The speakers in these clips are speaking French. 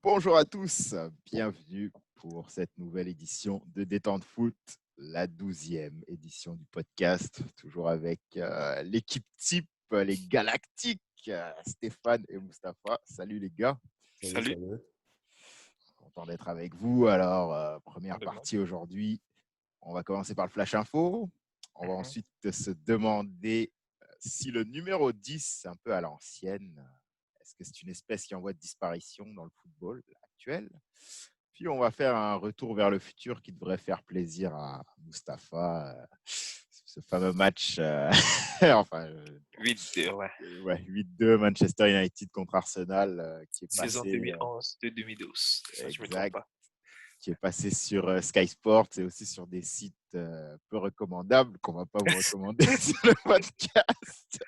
Bonjour à tous, bienvenue pour cette nouvelle édition de Détente Foot, la 12e édition du podcast, toujours avec l'équipe type, les Galactiques, Stéphane et Mustapha. Salut les gars. Salut. Content d'être avec vous. Alors, première Demain. partie aujourd'hui, on va commencer par le Flash Info. On va ensuite se demander si le numéro 10, c'est un peu à l'ancienne, est-ce que c'est une espèce qui est en voie de disparition dans le football actuel? Puis on va faire un retour vers le futur qui devrait faire plaisir à Mustapha. Ce fameux match, 8-2, ouais. 8-2 Manchester United contre Arsenal qui est Saison passé. 2011 de 2012. Ça, je me trompe pas. Qui est passé sur Sky Sports et aussi sur des sites peu recommandables qu'on ne va pas vous recommander sur le podcast.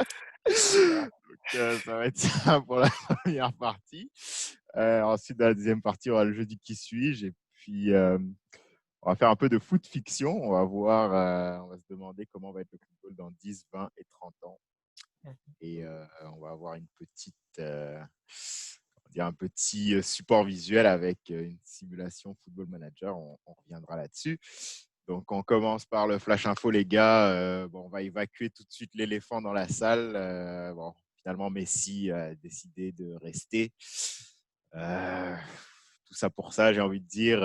Donc, ça va être ça pour la première partie. Ensuite, dans la deuxième partie, on aura le jeudi qui suis-je. Et puis, on va faire un peu de foot fiction. On va voir, on va se demander comment va être le football dans 10, 20 et 30 ans. Et on va avoir une petite... un petit support visuel avec une simulation Football Manager. On reviendra là-dessus. Donc, on commence par le Flash Info, les gars. On va évacuer tout de suite l'éléphant dans la salle. Finalement, Messi a décidé de rester. Tout ça pour ça, j'ai envie de dire.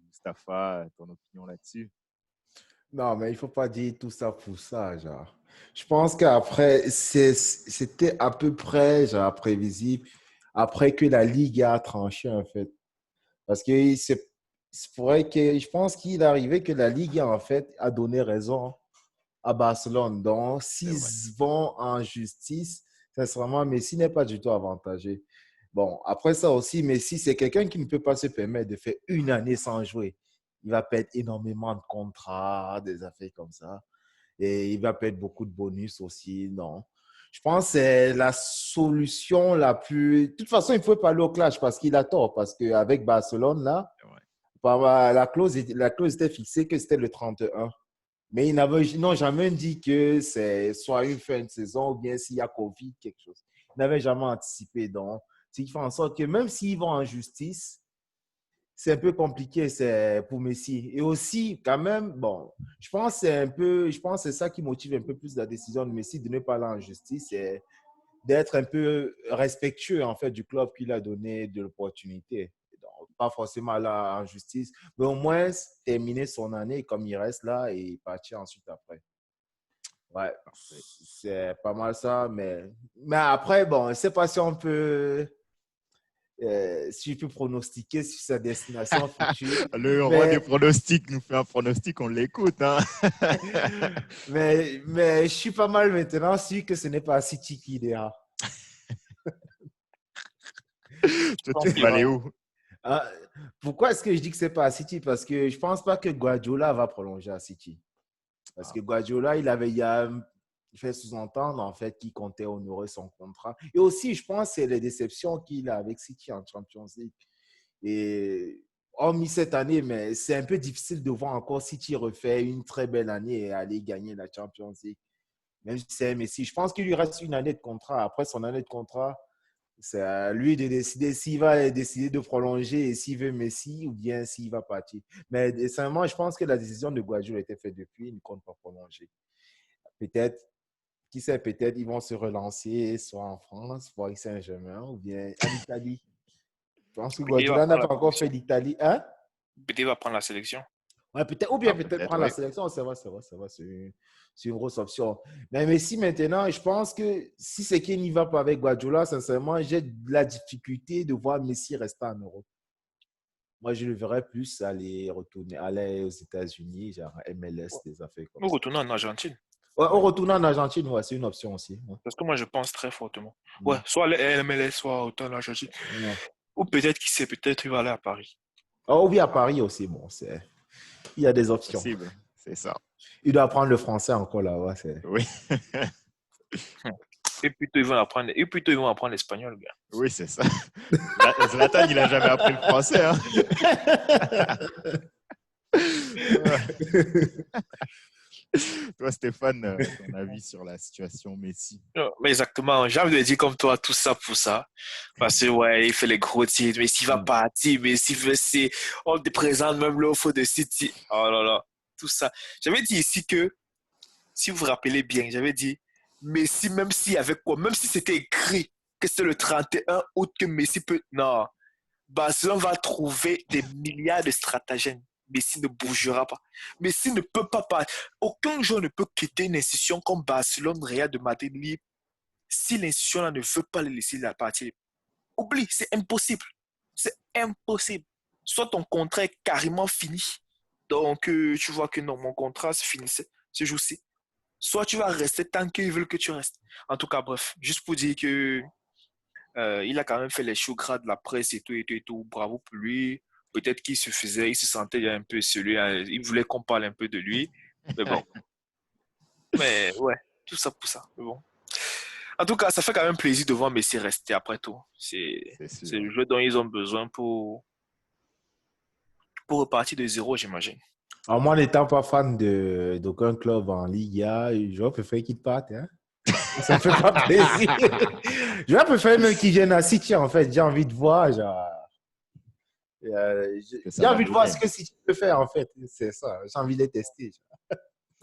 Mustapha, ton opinion là-dessus? Non, mais il ne faut pas dire tout ça pour ça, genre. Je pense qu'après, c'était à peu près, genre, prévisible, après que la Ligue a tranché, en fait. Parce que je pense qu'il arrivait que la Ligue, en fait, a donné raison à Barcelone. Donc, s'ils vont en justice, sincèrement, Messi n'est pas du tout avantagé. Bon, après ça aussi, Messi, c'est quelqu'un qui ne peut pas se permettre de faire une année sans jouer. Il va perdre énormément de contrats, des affaires comme ça. Et il va perdre beaucoup de bonus aussi. Non. Je pense que c'est la solution la plus... De toute façon, il ne faut pas aller au clash parce qu'il a tort. Parce qu'avec Barcelone, là, la clause était fixée que c'était le 31. Mais ils n'ont jamais dit que c'est soit une fin de saison ou bien s'il y a Covid, quelque chose. Ils n'avaient jamais anticipé. Donc, ce qui fait en sorte que même s'ils vont en justice, c'est un peu compliqué pour Messi. Et aussi, quand même, bon, je pense que c'est ça qui motive un peu plus la décision de Messi de ne pas aller en justice, c'est d'être un peu respectueux, en fait, du club qui lui a donné de l'opportunité. Donc, pas forcément aller en justice, mais au moins terminer son année comme il reste là et partir ensuite après. Ouais, c'est pas mal ça, mais après, bon, je ne sais pas si on peut... si je peux pronostiquer sur sa destination future. Le roi des pronostics nous fait un pronostic, on l'écoute. Hein. mais je suis pas mal maintenant sûr que ce n'est pas City qui ira. Toi, tu vas aller où? Pourquoi est-ce que je dis que ce n'est pas à City? Parce que je ne pense pas que Guardiola va prolonger à City. Parce que Guardiola, il a fait sous-entendre en fait qu'il comptait honorer son contrat. Et aussi, je pense que c'est les déceptions qu'il a avec City en Champions League. Et hormis cette année, mais c'est un peu difficile de voir encore City refait une très belle année et aller gagner la Champions League. Même si c'est Messi, je pense qu'il lui reste une année de contrat. Après son année de contrat, c'est à lui de décider s'il va décider de prolonger et s'il veut Messi ou bien s'il va partir. Mais sincèrement, je pense que la décision de Guardiola a été faite depuis. Il ne compte pas prolonger. Peut-être, qui sait, peut-être ils vont se relancer soit en France, Paris Saint-Germain ou bien en Italie. Je pense que Guardiola n'a pas encore fait l'Italie. Hein? Peut-être il va prendre la sélection. Ouais, peut-être, ou bien peut-être prendre la sélection. C'est vrai. C'est une grosse option. Mais Messi, maintenant, je pense que si c'est qu'il n'y va pas avec Guardiola, sincèrement, j'ai de la difficulté de voir Messi rester en Europe. Moi, je le verrais plus aller aux États-Unis, genre MLS, des affaires comme ça. Ou retourner en Argentine. Ouais, ou retourner en Argentine, ouais, c'est une option aussi. Ouais. Parce que moi, je pense très fortement. Ouais, soit les MLS, soit retourner en Argentine. Ouais. Ou peut-être, qui sait, peut-être il va aller à Paris. Oh oui, à Paris aussi, bon, il y a des options. Possible, c'est ça. Il doit apprendre le français encore là-bas. Oui. Et plutôt, ils vont apprendre l'espagnol, gars. Oui, c'est ça. Zlatan, il n'a jamais appris le français. Hein. Toi, Stéphane, ton avis sur la situation Messi? Mais exactement, j'ai envie de dire comme toi, tout ça pour ça. Parce que, ouais, il fait les gros titres, mais s'il va partir, mais s'il veut, c'est, on te présente même l'offre de City. Oh là là, tout ça. J'avais dit ici que, si vous vous rappelez bien, j'avais dit, Messi, même s'il y avait quoi, même si c'était écrit que c'est le 31 août que Messi peut. Non, Barcelone va trouver des milliards de stratagèmes. Messi ne bougera pas. Messi ne peut pas partir. Aucun joueur ne peut quitter une institution comme Barcelone, Real de Madrid libre si l'institution ne veut pas le laisser la partir. Oublie, c'est impossible. C'est impossible. Soit ton contrat est carrément fini. Donc, tu vois que non, mon contrat se finissait ce jour-ci. Soit tu vas rester tant qu'ils veulent que tu restes. En tout cas, bref, juste pour dire que il a quand même fait les choux gras de la presse et tout, et tout, et tout. Bravo pour lui. Peut-être qu'il se faisait, il se sentait un peu celui, il voulait qu'on parle un peu de lui. Mais bon. Mais ouais, tout ça pour ça. Mais bon. En tout cas, ça fait quand même plaisir de voir Messi rester après tout. C'est C'est sûr. le jeu dont ils ont besoin pour repartir de zéro, j'imagine. Alors, moi, n'étant pas fan d'aucun club en Liga, j'aurais préféré qu'il parte. Hein? Ça me fait pas plaisir. J'aurais préféré même qu'il vienne à City, en fait. J'ai envie de voir, genre, Que ça j'ai va envie de voir donner. ce que City peut faire, en fait. C'est ça. J'ai envie de les tester.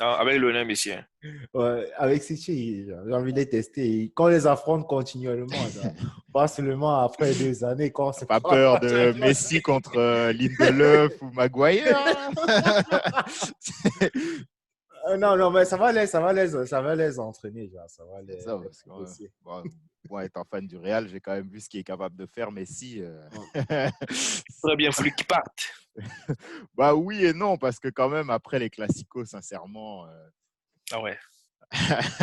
Ah, avec Lionel Messi. Hein. Ouais, avec City, j'ai envie de les tester. Et qu'on les affronte continuellement, genre, pas seulement après 2 années, quand T'as c'est pas pas peur la de Champions Messi League. contre Lindelöf ou Maguire? Hein. Non, non, mais ça va les entraîner, genre, ça va C'est ça, les parce que progresser. bon, moi, étant fan du Real, j'ai quand même vu ce qu'il est capable de faire, Messi. Très bien voulu qu'il parte. Bah oui et non, parce que quand même, après les classicos, sincèrement, Ah ouais.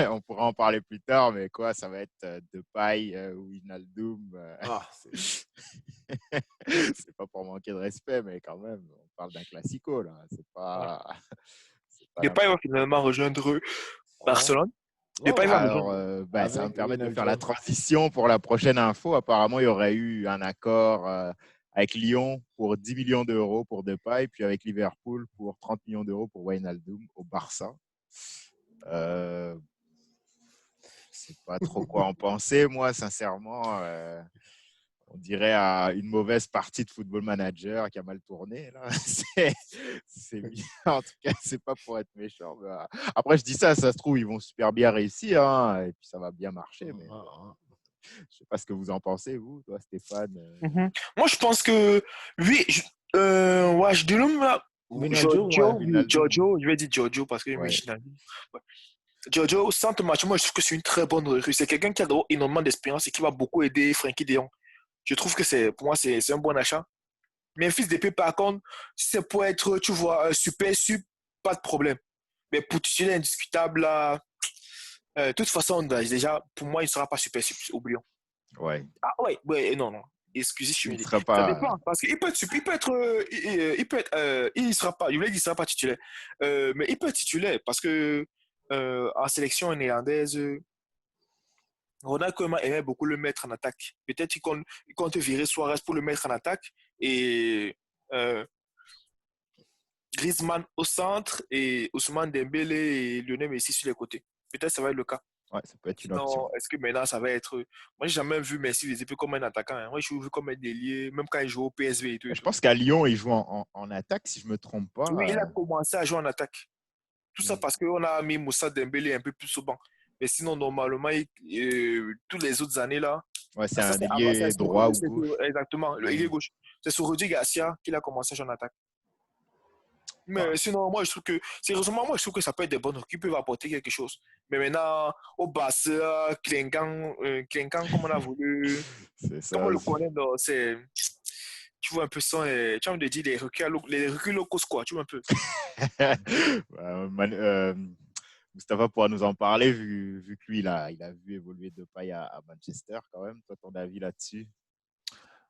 on pourra en parler plus tard, mais quoi, ça va être Depay ou Wijnaldum. Ah, C'est pas pour manquer de respect, mais quand même, on parle d'un classico, là. C'est pas Depay va n'importe finalement rejoindre oh, Barcelone. oh, Depay va Alors, rejoindre. ça va me avec permettre de faire la Wijnaldum. transition pour la prochaine info. Apparemment, il y aurait eu un accord avec Lyon pour 10 millions d'euros pour Depay, puis avec Liverpool pour 30 millions d'euros pour Wijnaldum au Barça. Euh, je ne sais pas trop quoi en penser, moi, sincèrement. On dirait à une mauvaise partie de Football Manager qui a mal tourné. Là. C'est bien. En tout cas, c'est pas pour être méchant. Mais, après, je dis ça, ça se trouve, ils vont super bien réussir hein, et puis ça va bien marcher. Mais bon, je sais pas ce que vous en pensez, vous, toi, Stéphane. Moi, je pense que, oui, ouais, je dirais, Wijnaldum, ouais. Giorgio, oui, Wijnaldum. Giorgio, je vais dire Giorgio parce que Ouais. ouais. Giorgio, sans te match, moi, je trouve que c'est une très bonne recrue. C'est quelqu'un qui a énormément d'expérience et qui va beaucoup aider Frenkie de Jong. Je trouve que pour moi, c'est un bon achat. Mais un fils d'épée, par contre, si c'est pour être, tu vois, super, pas de problème. Mais pour titulaire indiscutable, là, de toute façon, déjà, pour moi, il ne sera pas super, oublions. Ouais. Ah ouais, ouais, non, non. Excusez, je Il ne suis dit. sera Ça pas. dépend, parce qu'il peut être, il peut être, il sera pas, je voulais dire, il sera pas titulaire. Mais il peut être titulaire, parce que en sélection néerlandaise, Ronald Koeman aimait beaucoup le mettre en attaque. Peut-être qu'il compte virer Suarez pour le mettre en attaque, et euh, Griezmann au centre, et Ousmane Dembélé et Lionel Messi sur les côtés. Peut-être ça va être le cas. Ouais, ça peut être une Sinon, option. est-ce que maintenant ça va être. Moi, j'ai jamais vu Messi les épées comme un attaquant. Hein. Moi, je l'ai vu comme un délié, même quand il joue au PSV et tout. Et Je tout. pense qu'à Lyon, il joue en attaque, si je ne me trompe Oui, il pas. a commencé à jouer en attaque. Tout ça Mm. parce qu'on a mis Moussa Dembélé un peu plus au banc. Mais sinon, normalement, tous les autres années là, Ouais, c'est ça un c'est avant, ailier droit ou gauche. exactement, il est Mm. gauche. C'est sur Rudy Garcia qu'il a commencé à jouer en attaque. Ouais. Mais sinon, moi, je trouve que, sérieusement, moi, je trouve que ça peut être des bonnes qui peuvent apporter quelque chose. Mais maintenant, au Barça, Clinquant, comme on a voulu, C'est comme on ça. le connaît, c'est, tu vois un peu ça, tu as envie de dire les recrues locaux, quoi, tu vois un peu. Mustafa pourra nous en parler, vu que lui, il a vu évoluer Depay à Manchester quand même. Toi, ton avis là-dessus?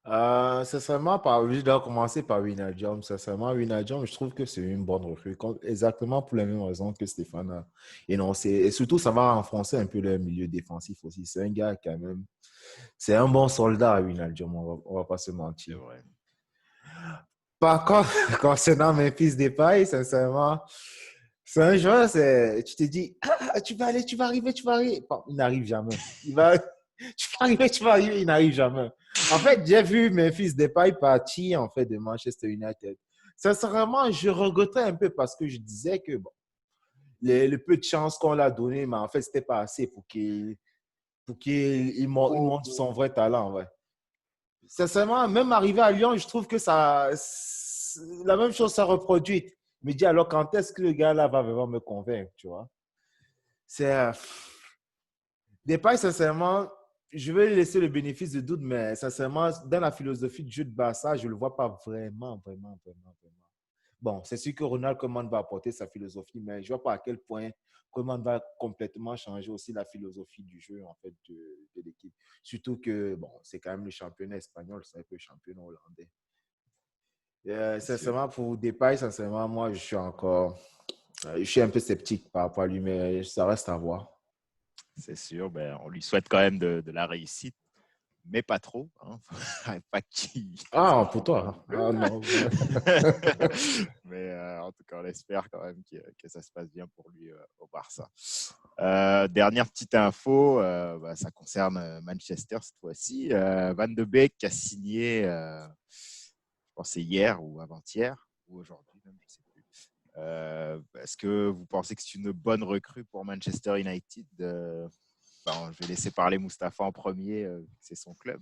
Sincèrement, je dois commencer par Wijnaldum. Sincèrement, Wijnaldum, je trouve que c'est une bonne recrue, exactement pour les mêmes raisons que Stéphane a énoncé. Et surtout, ça va renforcer un peu le milieu défensif aussi. C'est un gars quand même, c'est un bon soldat, Wijnaldum, on va pas se C'est mentir. vrai. Par contre, concernant Memphis Depay, sincèrement, C'est un joueur, tu te dis, ah, tu vas aller, tu vas arriver, tu vas arriver. Bon, il n'arrive jamais. Tu vas arriver, tu vas arriver, il n'arrive jamais. En fait, j'ai vu Memphis Depay partir en fait, de Manchester United. Sincèrement, je regrettais un peu parce que je disais que bon, le peu de chance qu'on l'a donné, mais en fait, c'était pas assez pour qu'il montre son vrai talent. Ouais. Sincèrement, même arrivé à Lyon, je trouve que la même chose s'est reproduite. Je me dis alors quand est-ce que le gars là va vraiment me convaincre, tu vois? C'est Depay, sincèrement, je vais lui laisser le bénéfice du doute, mais sincèrement, dans la philosophie du jeu de Barça, je ne le vois pas vraiment, vraiment, vraiment, vraiment. Bon, c'est sûr que Ronald Koeman va apporter sa philosophie, mais je ne vois pas à quel point Koeman va complètement changer aussi la philosophie du jeu en fait de l'équipe. Surtout que bon, c'est quand même le championnat espagnol, c'est un peu le championnat hollandais. C'est sûr. Sincèrement, pour Depay, sincèrement, moi, je suis un peu sceptique par rapport à lui, mais ça reste à voir. C'est sûr. Ben, on lui souhaite quand même de la réussite, mais pas trop. Hein. Pas qu'il Ah, pour s'enfonce dans le toi. bleu. Ah, non. Mais en tout cas, on espère quand même que ça se passe bien pour lui au Barça. Dernière petite info, ça concerne Manchester cette fois-ci. Van de Beek a signé, je pense c'est hier ou avant-hier, ou aujourd'hui même, je ne sais plus. Est-ce que vous pensez que c'est une bonne recrue pour Manchester United? Je vais laisser parler Mustapha en premier, c'est son club.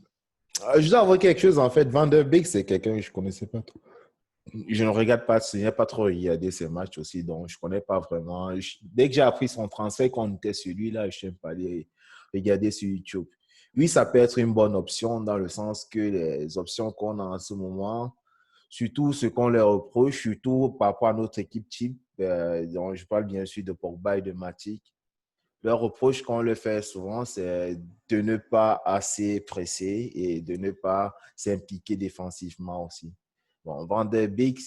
Je dois avouer quelque chose, en fait. Van der Beek, c'est quelqu'un que je ne connaissais pas trop. Je ne regarde pas, je n'ai pas trop regardé ses matchs aussi, donc je ne connais pas vraiment. Dès que j'ai appris son transfert, qu'on était sur lui, là, je n'aime pas aller regarder sur YouTube. Oui, ça peut être une bonne option dans le sens que les options qu'on a en ce moment, surtout ce qu'on leur reproche, surtout par rapport à notre équipe type, donc je parle bien sûr de Pogba et de Matic. Leur reproche qu'on leur fait souvent, c'est de ne pas assez presser et de ne pas s'impliquer défensivement aussi. Bon, Van der Beek,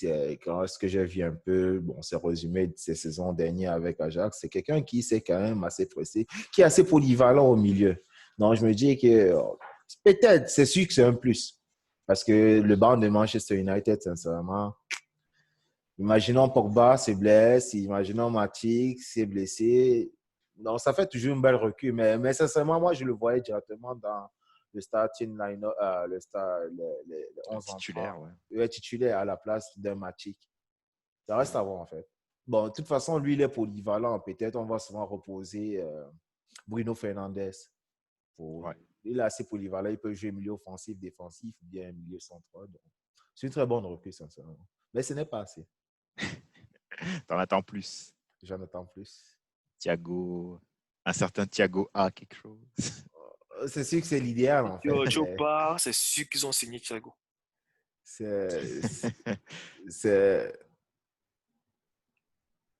quand ce que j'ai vu un peu, bon, c'est résumé de ses saisons dernières avec Ajax, c'est quelqu'un qui s'est quand même assez pressé, qui est assez polyvalent au milieu. Donc, je me dis que peut-être, c'est sûr que c'est un plus. Parce que le banc de Manchester United, sincèrement, imaginons Pogba se blesse, imaginons Matic s'est blessé. Donc, ça fait toujours une belle recul. Mais sincèrement, moi, je le voyais directement dans le starting line, le 11 Titulaire, entrant, ouais. titulaire à la place d'un Matic. Ça reste à voir, en fait. Bon, de toute façon, lui, il est polyvalent. Peut-être on va souvent reposer Bruno Fernandes. Ouais. Il est assez polyvalent. Il peut jouer milieu offensif, défensif, ou bien milieu central. C'est une très bonne recrue, sincèrement. Mais ce n'est pas assez. T'en attends plus. J'en attends plus. Thiago, un certain Thiago A quelque chose. C'est sûr que c'est l'idéal, en fait. Joe part, c'est sûr qu'ils ont signé Thiago. C'est,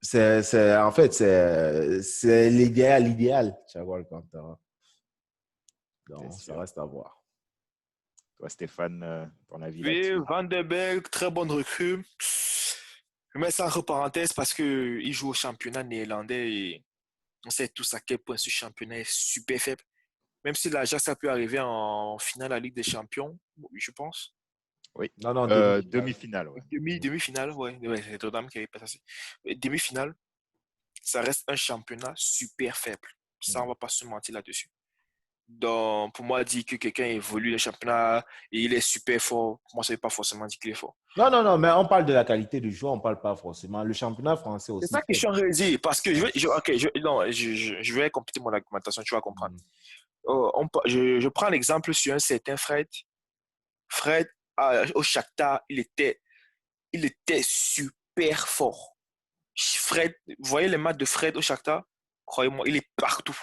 c'est, en fait, c'est l'idéal, Thiago Alcantara. Donc, ça reste à voir. Toi, Stéphane, ton avis Oui, là-dessus? Van der Beek, très bonne recrue. Je mets ça entre parenthèses parce qu'il joue au championnat néerlandais et on sait tous à quel point ce championnat est super faible. Même si l'Ajax a pu arriver en finale à la Ligue des Champions, je pense. Oui. Non, non, demi-finale. Demi-finale, ouais. Demi-finale, ouais, c'est Tottenham qui avait passé. Demi-finale, ça reste un championnat super faible. Ça, on va pas se mentir là-dessus. Donc, pour moi, dire que quelqu'un évolue le championnat et il est super fort, pour moi, ça ne veut pas forcément dire qu'il est fort. Non, non, non, mais on parle de la qualité du joueur, on ne parle pas forcément. Le championnat français C'est aussi ça que je fait. suis en train de dire, parce que je vais compléter mon argumentation, tu vas comprendre. Je prends l'exemple sur un certain Fred. Fred, au Shakhtar, il était super fort. Fred, vous voyez les matchs de Fred au Shakhtar? Croyez-moi, il est partout.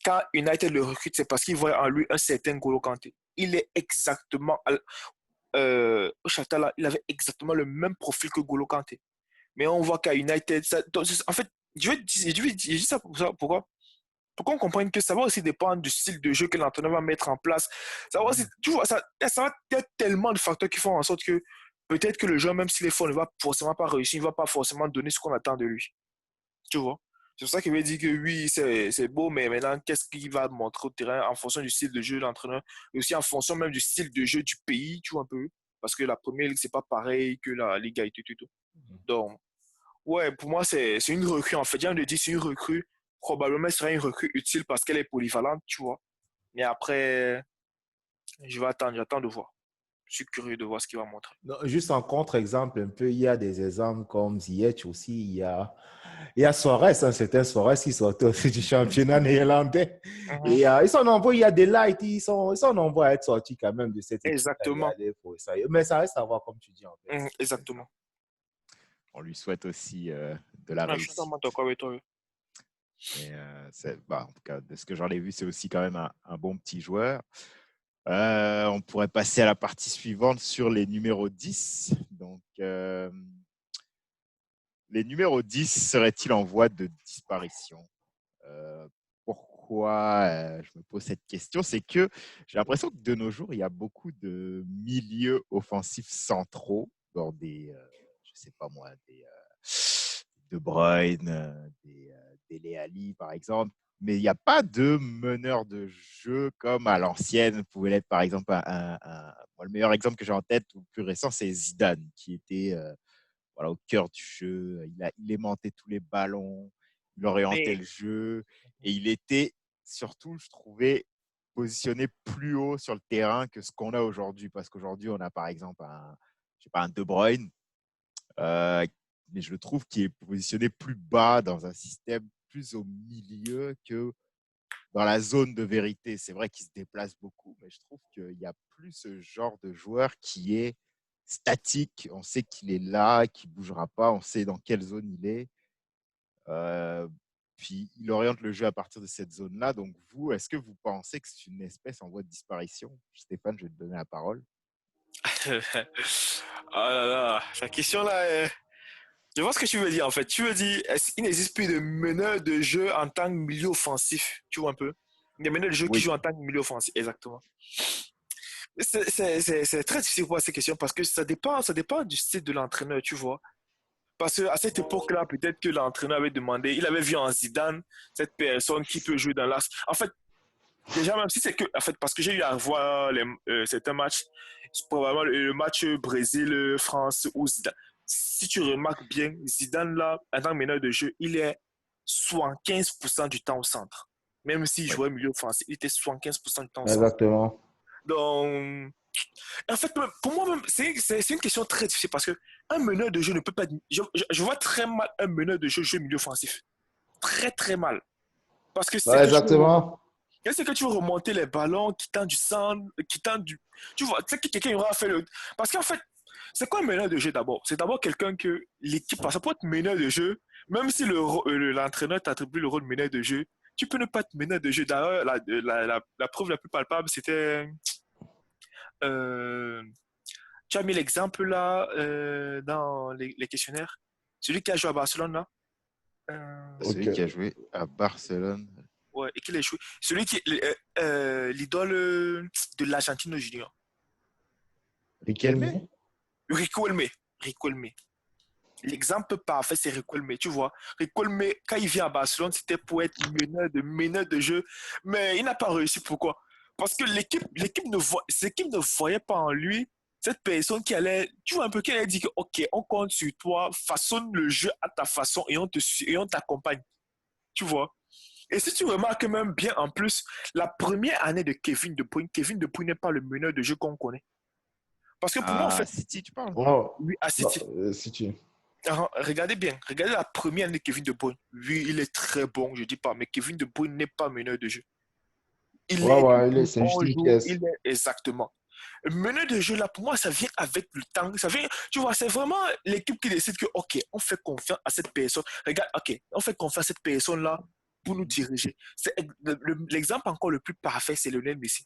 Quand United le recrute, c'est parce qu'il voit en lui un certain N'Golo Kanté. Il est exactement au Shakhtar là, il avait exactement le même profil que N'Golo Kanté. Mais on voit qu'à United, en fait, je dis ça pourquoi? Pour qu'on comprenne que ça va aussi dépendre du style de jeu que l'entraîneur va mettre en place. Ça va aussi, tu vois, il y a tellement de facteurs qui font en sorte que peut-être que le joueur, même s'il est fort, ne va forcément pas réussir, il ne va pas forcément donner ce qu'on attend de lui. Tu vois? C'est pour ça qu'il veut dire que oui, c'est beau, mais maintenant, qu'est-ce qu'il va montrer au terrain en fonction du style de jeu de l'entraîneur et aussi en fonction même du style de jeu du pays, tu vois un peu? Parce que la première ligue, c'est pas pareil que la Ligue A et tout. Donc, Ouais, pour moi, c'est une recrue. En fait, j'ai envie de dire, c'est une recrue. Probablement, ce sera une recrue utile parce qu'elle est polyvalente, tu vois. Mais après, j'attends de voir. Je suis curieux de voir ce qu'il va montrer. Non, juste en contre-exemple, un peu, il y a des exemples comme Ziyech aussi. Il y a Suarez, hein, c'était Suarez qui sortait aussi du championnat néerlandais. Mhm. Et ils sont nombreux, il y a des lights, ils sont nombreux à être sortis quand même de cette équipe-là. Exactement. Mais ça reste à voir, comme tu dis, en fait. Mhm, exactement. On lui souhaite aussi de la Ouais, je suis réussite. totalement d'accord avec toi. Oui. Et, en tout cas, de ce que j'en ai vu, c'est aussi quand même un bon petit joueur. On pourrait passer à la partie suivante sur les numéros 10. Donc, les numéros 10 seraient-ils en voie de disparition? Pourquoi je me pose cette question? C'est que j'ai l'impression que de nos jours, il y a beaucoup de milieux offensifs centraux dans je sais pas moi, des De Bruyne, des Dele Alli, par exemple. Mais il n'y a pas de meneur de jeu comme à l'ancienne pouvait l'être, par exemple, moi, le meilleur exemple que j'ai en tête, ou le plus récent, c'est Zidane, qui était voilà, au cœur du jeu. Il aimantait tous les ballons, il orientait Mais, le jeu, et il était surtout, je trouvais, positionné plus haut sur le terrain que ce qu'on a aujourd'hui. Parce qu'aujourd'hui, on a par exemple je sais pas, un De Bruyne, euh, mais je le trouve qu'il est positionné plus bas dans un système plus au milieu que dans la zone de vérité. C'est vrai qu'il se déplace beaucoup, mais je trouve qu'il n'y a plus ce genre de joueur qui est statique. On sait qu'il est là, qu'il ne bougera pas, on sait dans quelle zone il est. Euh, Puis il oriente le jeu à partir de cette zone-là. Donc vous, est-ce que vous pensez que c'est une espèce en voie de disparition? Stéphane, je vais te donner la parole. ah là là, la question là est... Je vois ce que tu veux dire en fait. Tu veux dire, est-ce qu'il n'existe plus de meneur de jeu en tant que milieu offensif? Tu vois un peu? Des meneurs de jeu qui Oui, jouent en tant que milieu offensif, exactement. C'est très difficile pour ces questions parce que ça dépend du style de l'entraîneur, tu vois. Parce qu'à cette époque-là, peut-être que l'entraîneur avait demandé, il avait vu en Zidane cette personne qui peut jouer dans l'axe. En fait, déjà, même si c'est que, en fait, parce que j'ai eu à voir certains matchs, c'est probablement le match Brésil-France ou Zidane. Si tu remarques bien, Zidane, là, en tant que meneur de jeu, il est 75% du temps au centre. Même s'il oui, jouait milieu offensif, il était 75% du temps au centre. Exactement. Donc, en fait, pour moi, même, c'est une question très difficile parce que un meneur de jeu ne peut pas. Je vois très mal un meneur de jeu jouer milieu offensif. Très, très mal. Parce que c'est Ouais, que tu veux exactement. c'est que tu veux remonter les ballons qui tendent du centre, qui tendent du. Tu vois, tu sais que quelqu'un aura fait le. Parce qu'en fait, c'est quoi un meneur de jeu d'abord? C'est d'abord quelqu'un que l'équipe. Parce que pour être meneur de jeu, même si l'entraîneur t'attribue le rôle de meneur de jeu, tu peux ne pas être meneur de jeu. D'ailleurs, la preuve la plus palpable, c'était. euh, Tu as mis l'exemple là dans les questionnaires. Celui qui a joué à Barcelone là. Ok. celui qui a joué à Barcelone. Ouais, et qui l'a joué. Celui qui est l'idole de l'Argentine Junior. Riquelme? Riquelme? Riquelme. Riquelme. L'exemple parfait, c'est Riquelme. Tu vois, Riquelme, quand il vient à Barcelone, c'était pour être meneur de jeu. Mais il n'a pas réussi. Pourquoi? Parce que l'équipe ne voyait pas en lui cette personne qui allait, tu vois un peu, qui allait dire que, OK, on compte sur toi, façonne le jeu à ta façon et on te suit et on t'accompagne. Tu vois? Et si tu remarques même bien en plus, la première année de Kevin De Bruyne n'est pas le meneur de jeu qu'on connaît. Parce que pour moi, en À fait, City, tu parles? Oh, lui, à non, City, si tu. regardez bien, regardez la première année de Kevin De Bruyne. Lui, il est très bon, je dis pas, mais Kevin De Bruyne n'est pas meneur de jeu. Il Ouais, est ouais, c'est juste bon une jour, pièce. il est exactement. Le meneur de jeu, là, pour moi, ça vient avec le temps. Ça vient, tu vois, c'est vraiment l'équipe qui décide que, OK, on fait confiance à cette personne. Regarde, OK, on fait confiance à cette personne-là pour nous diriger. L'exemple encore le plus parfait, c'est Lionel Messi.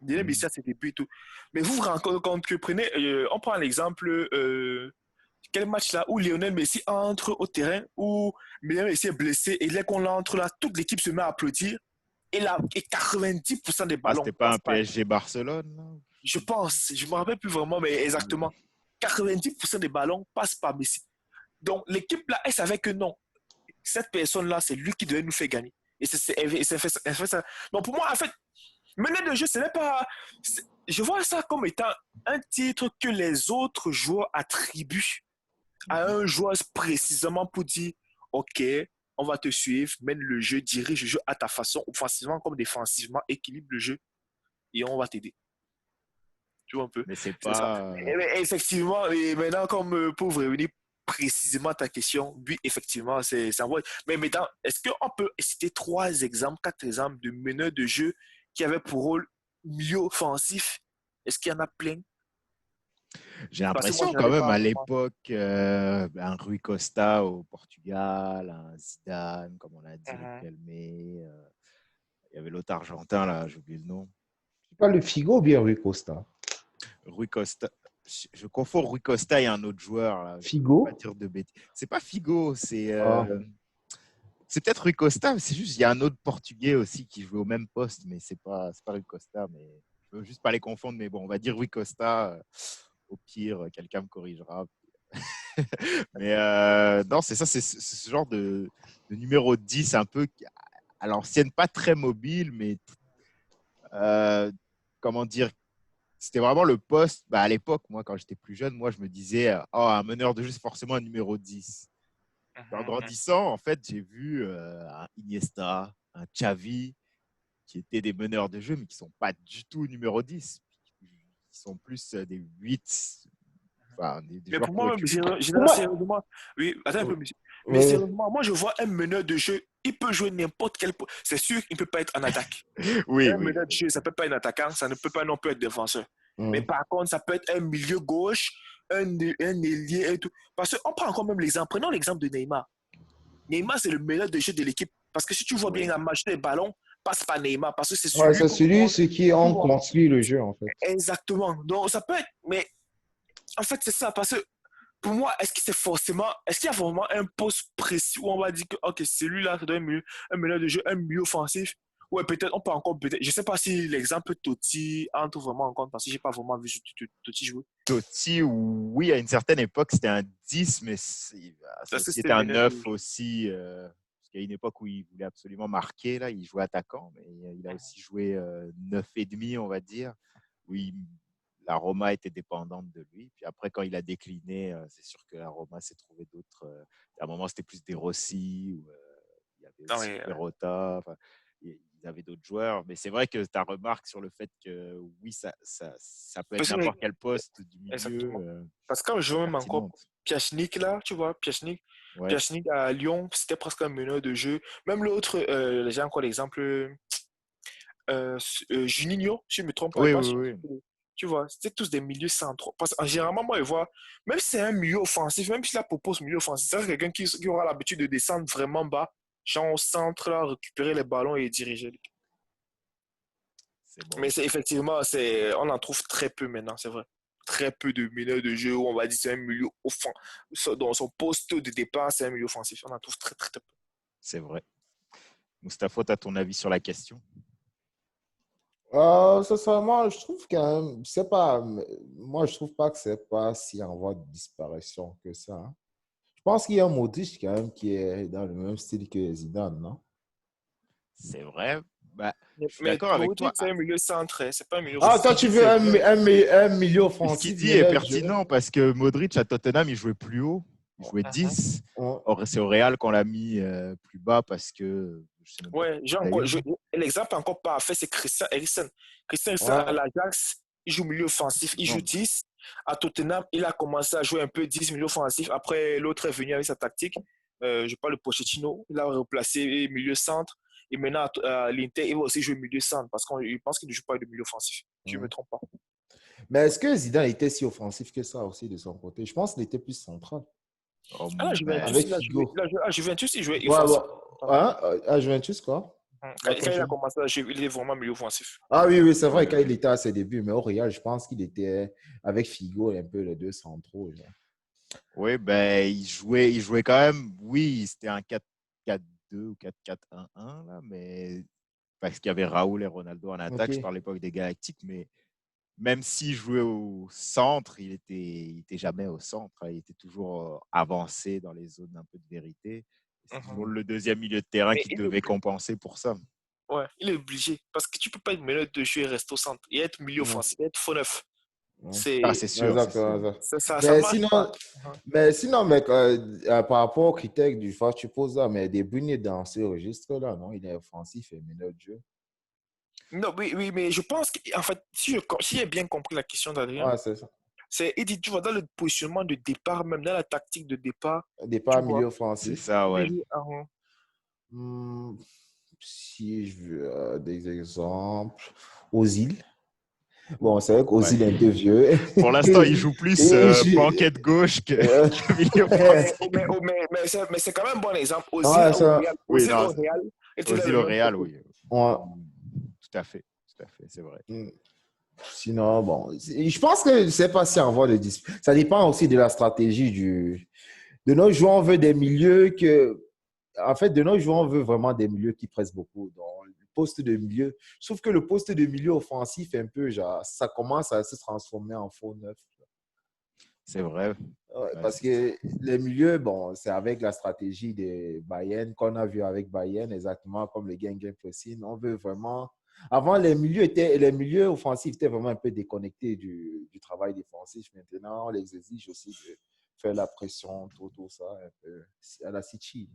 Lionel Messi Mhm. à ses débuts et tout. Mais vous vous rendez compte que, prenez, on prend l'exemple, quel match là où Lionel Messi entre au terrain, où Lionel Messi est blessé et dès qu'on entre là, toute l'équipe se met à applaudir et 90% des Ah, ballons c'était pas un passent pas. PSG Barcelone, là? Je pense, je ne me rappelle plus vraiment, mais exactement. 90% des ballons passent par Messi. Donc l'équipe là, elle savait que non, cette personne-là, c'est lui qui devait nous faire gagner. Et elle fait ça. Donc pour moi, en fait, mener de jeu, ce n'est pas. Je vois ça comme étant un titre que les autres joueurs attribuent à un joueur précisément pour dire, OK, on va te suivre, mène le jeu, dirige le jeu à ta façon, offensivement comme défensivement, équilibre le jeu et on va t'aider. Tu vois un peu. Mais c'est C'est ça. pas. Mais effectivement, et maintenant, comme pour revenir précisément à ta question, oui, effectivement, c'est en vrai. Mais maintenant, est-ce qu'on peut citer 3 exemples, 4 exemples de meneurs de jeu qui avaient pour rôle milieu offensif? Est-ce qu'il y en a plein? J'ai Parce que moi, l'impression j'en quand ai même pas à vraiment. l'époque, un Rui Costa au Portugal, un Zidane, comme on l'a dit, Mhm. Riquelme. Il y avait l'autre Argentin, là, j'ai oublié le nom. C'est pas le Figo ou bien Rui Costa? Rui Costa. Je confonds Rui Costa et un autre joueur, là. Je ne veux Figo? pas dire de bêtises. C'est pas Figo, Ah. c'est peut-être Rui Costa, mais c'est juste il y a un autre Portugais aussi qui jouait au même poste, mais c'est pas Rui Costa. Mais je veux juste pas les confondre. Mais bon, on va dire Rui Costa. Au pire, quelqu'un me corrigera. Mais non, c'est ça, c'est ce genre de numéro 10 un peu à l'ancienne, pas très mobile, mais euh, comment dire, c'était vraiment le poste. Bah, à l'époque, moi, quand j'étais plus jeune, moi, je me disais, oh, un meneur de jeu, c'est forcément un numéro 10. En Mhm. grandissant, en fait, j'ai vu un Iniesta, un Xavi, qui étaient des meneurs de jeu, mais qui ne sont pas du tout numéro 10. Ils sont plus des 8, enfin, des Mais joueurs pour qui auraient moi, même, pu. Pour moi, sérieusement, oui, attends un peu, monsieur. Mais ouais. sérieusement, moi, je vois un meneur de jeu, il peut jouer n'importe quel poste. C'est sûr qu'il ne peut pas être en attaque. Oui, Un oui, meneur de jeu, ça ne peut pas être un attaquant, ça ne peut pas non plus être défenseur. Mais Mm. par contre, ça peut être un milieu gauche, un ailier et tout. Parce qu'on prend encore même l'exemple. Prenons l'exemple de Neymar. Neymar, c'est le meneur de jeu de l'équipe. Parce que si tu vois bien oui. un match des ballons, passe par Neymar. Parce que c'est Ouais, celui c'est qu'on celui, voit. ce qui Tu ont vois. construit le jeu, en fait. Exactement. Donc, ça peut être. Mais en fait, c'est ça. Parce que pour moi, est-ce que c'est forcément. Est-ce qu'il y a vraiment un poste précis où on va dire que, OK, celui-là, ça doit être un meneur de jeu, un milieu offensif? Ouais, peut-être, on peut encore. Peut-être, je ne sais pas si l'exemple Totti entre vraiment en compte parce que je n'ai pas vraiment vu Totti jouer. Totti, oui, à une certaine époque, c'était un 10, mais ça a Parce que aussi c'était été un meneur 9 de aussi. Parce qu'il y a une époque où il voulait absolument marquer, là, il jouait attaquant, mais il a aussi joué 9 et demi, on va dire, où la Roma était dépendante de lui. Puis après, quand il a décliné, c'est sûr que la Roma s'est trouvé d'autres. À un moment, c'était plus des Rossi, ou il y avait non, aussi mais, Perrotta. Enfin, ils avaient d'autres joueurs. Mais c'est vrai que ta remarque sur le fait que oui, ça peut être parce que, n'importe quel poste du milieu exactement. Parce que quand je est vois même encore pertinente. Piachnik là, tu vois, Piachnik, Ouais. Piachnik à Lyon, c'était presque un meneur de jeu. Même l'autre, j'ai encore l'exemple, Juninho, si je ne me trompe pas, je Oui, pense. oui, oui. Tu vois, c'était tous des milieux centraux. Parce que généralement, moi, je vois, même si c'est un milieu offensif, même si la propose milieu offensif, c'est quelqu'un qui aura l'habitude de descendre vraiment bas, genre au centre, là, récupérer les ballons et diriger. C'est bon. Mais c'est effectivement, on en trouve très peu maintenant, c'est vrai. Très peu de meneurs de jeu où on va dire c'est un milieu offensif. Dans son poste de départ, c'est un milieu offensif. On en trouve très, très, très peu. C'est vrai. Mustapha, tu as ton avis sur la question? Sincèrement, je trouve quand même, c'est pas, moi, je trouve pas que c'est pas si en voie de disparition que ça, hein. Je pense qu'il y a un Modric quand même qui est dans le même style que Zidane, non? C'est vrai. Bah, je suis Mais d'accord avec toi. Modric, c'est un milieu centré, c'est pas un milieu Ah, Ce toi, qu'il tu dit, offensif. veux c'est vrai. un milieu Et ce qu'il offensif, dit mais est l'autre jeu. pertinent parce que Modric à Tottenham, il jouait plus haut. Il jouait Mhm. 10. Ouais. Or, c'est au Real qu'on l'a mis plus bas parce que je sais même pas Ouais, pourquoi d'ailleurs. l'exemple encore parfait, c'est Christian Eriksen. Christian Eriksen à Ouais. l'Ajax, il joue milieu offensif, il joue Non, 10. À Tottenham, il a commencé à jouer un peu 10 milieu offensif. Après, l'autre est venu avec sa tactique. Je parle de Pochettino. Il a replacé milieu centre. Et maintenant, à l'Inter, il va aussi jouer milieu centre parce qu'il pense qu'il ne joue pas de milieu offensif. Si je ne me Ouais. trompe pas. Mais est-ce que Zidane était si offensif que ça aussi de son côté? Je pense qu'il était plus central. oh, Ah, là, ben, Juventus, Avec Figo. Juventus, il jouait Ouais, ouais. offensif. Hein? À Juventus, quoi? Quand il a Continue. commencé à jouer, il est vraiment milieu offensif. Ah oui, oui, c'est oui, vrai, quand il oui. était à ses débuts, mais au Real, je pense qu'il était avec Figo un peu les deux centraux, genre. Oui, ben, il jouait quand même. Oui, c'était un 4-4-2 ou 4-4-1-1, là, mais parce qu'il y avait Raoul et Ronaldo en Ok. attaque. Je parle de l'époque des Galactiques, mais même s'il jouait au centre, il était jamais au centre, hein. Il était toujours avancé dans les zones un peu de vérité. C'est Mhm. toujours le deuxième milieu de terrain Mais qui il devait compenser pour ça. Ouais, il est obligé. Parce que tu peux pas être meneur de jeu et rester au centre. Et être milieu Ouais. offensif, être faux neuf. Ah, C'est c'est sûr, c'est Exactement, sûr. exact. ça Mais marche pas. sinon, mec, par rapport au critère du FA, tu poses là, mais De Bruyne est dans ce registre-là, non? Il est offensif et meneur de jeu. Non, oui, mais je pense qu'en fait, si j'ai bien compris la question d'Adrien, Ouais, c'est ça. il dit, tu vois, dans le positionnement de départ, même dans la tactique de départ, tu Départ vois, milieu C'est offensif. ça, ouais. oui, Hmm, si je veux des exemples, Ozil. Bon, c'est vrai Ouais. qu'Ozil est un peu vieux. Pour l'instant, il joue plus Et je- banquette gauche que, euh, que milieu offensif. mais c'est quand même un bon exemple. ouais, ça, Oui, non, Au Real était dans Ozil le au même Real, profil. oui. ouais. Tout à fait, c'est vrai. Sinon, bon, je pense que je ne sais pas si on voit le dispute. Ça dépend aussi de la stratégie de nos joueurs. On veut des milieux en fait, de nos joueurs, on veut vraiment des milieux qui pressent beaucoup. Donc, le poste de milieu, je trouve que le poste de milieu offensif, un peu, genre, ça commence à se transformer en faux neuf. C'est vrai. Ouais, Ouais, parce que les milieux, bon, c'est avec la stratégie de Bayern qu'on a vu avec Bayern, exactement comme le Gengen Pressing. On veut vraiment. Avant, les milieux offensifs étaient vraiment un peu déconnectés du travail défensif. Maintenant, on les exige aussi de faire la pression, tout ça, un peu à la City.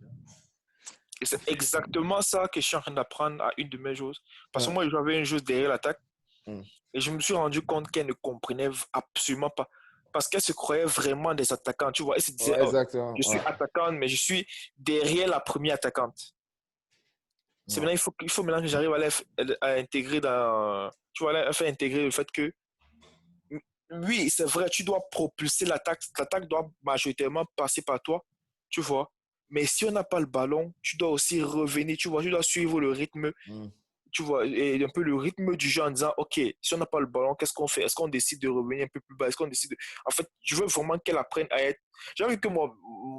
Et c'est exactement ça que je suis en train d'apprendre à une de mes joueuses. Parce que Ouais. moi, j'avais une joueuse derrière l'attaque Mm. et je me suis rendu compte qu'elle ne comprenait absolument pas. Parce qu'elle se croyait vraiment des attaquants. Tu vois, elle se disait, Ouais, oh, exactement. je suis Ouais. attaquante, mais je suis derrière la première attaquante. C'est Ouais. maintenant, il faut maintenant que j'arrive à intégrer dans. Tu vois, à faire intégrer le fait que, oui, c'est vrai, tu dois propulser l'attaque. L'attaque doit majoritairement passer par toi, tu vois. Mais si on n'a pas le ballon, tu dois aussi revenir, tu vois, tu dois suivre le rythme, Mm. tu vois, et un peu le rythme du jeu en disant, OK, si on n'a pas le ballon, qu'est-ce qu'on fait? Est-ce qu'on décide de revenir un peu plus bas? Est-ce qu'on décide de... En fait, je veux vraiment qu'elle apprenne à être... J'ai envie que moi,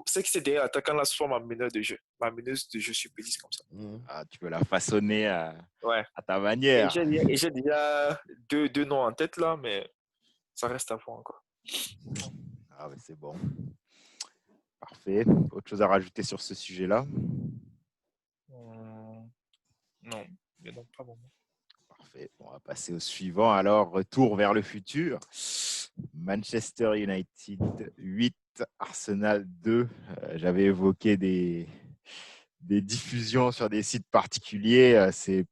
c'est que c'est derrière l'attaquant, là, soit ma meneuse de jeu. Ma meneuse de jeu, je peux dire comme ça. Mm. Ah, tu peux la façonner Ouais. à ta Et manière. j'ai déjà deux noms en tête, là, mais ça reste à voir encore. Ah, mais c'est bon. Parfait. Autre chose à rajouter sur ce sujet-là? Non, mais non, pas vraiment. Parfait. On va passer au suivant. Alors, retour vers le futur. Manchester United 8, Arsenal 2. J'avais évoqué des diffusions sur des sites particuliers. C'est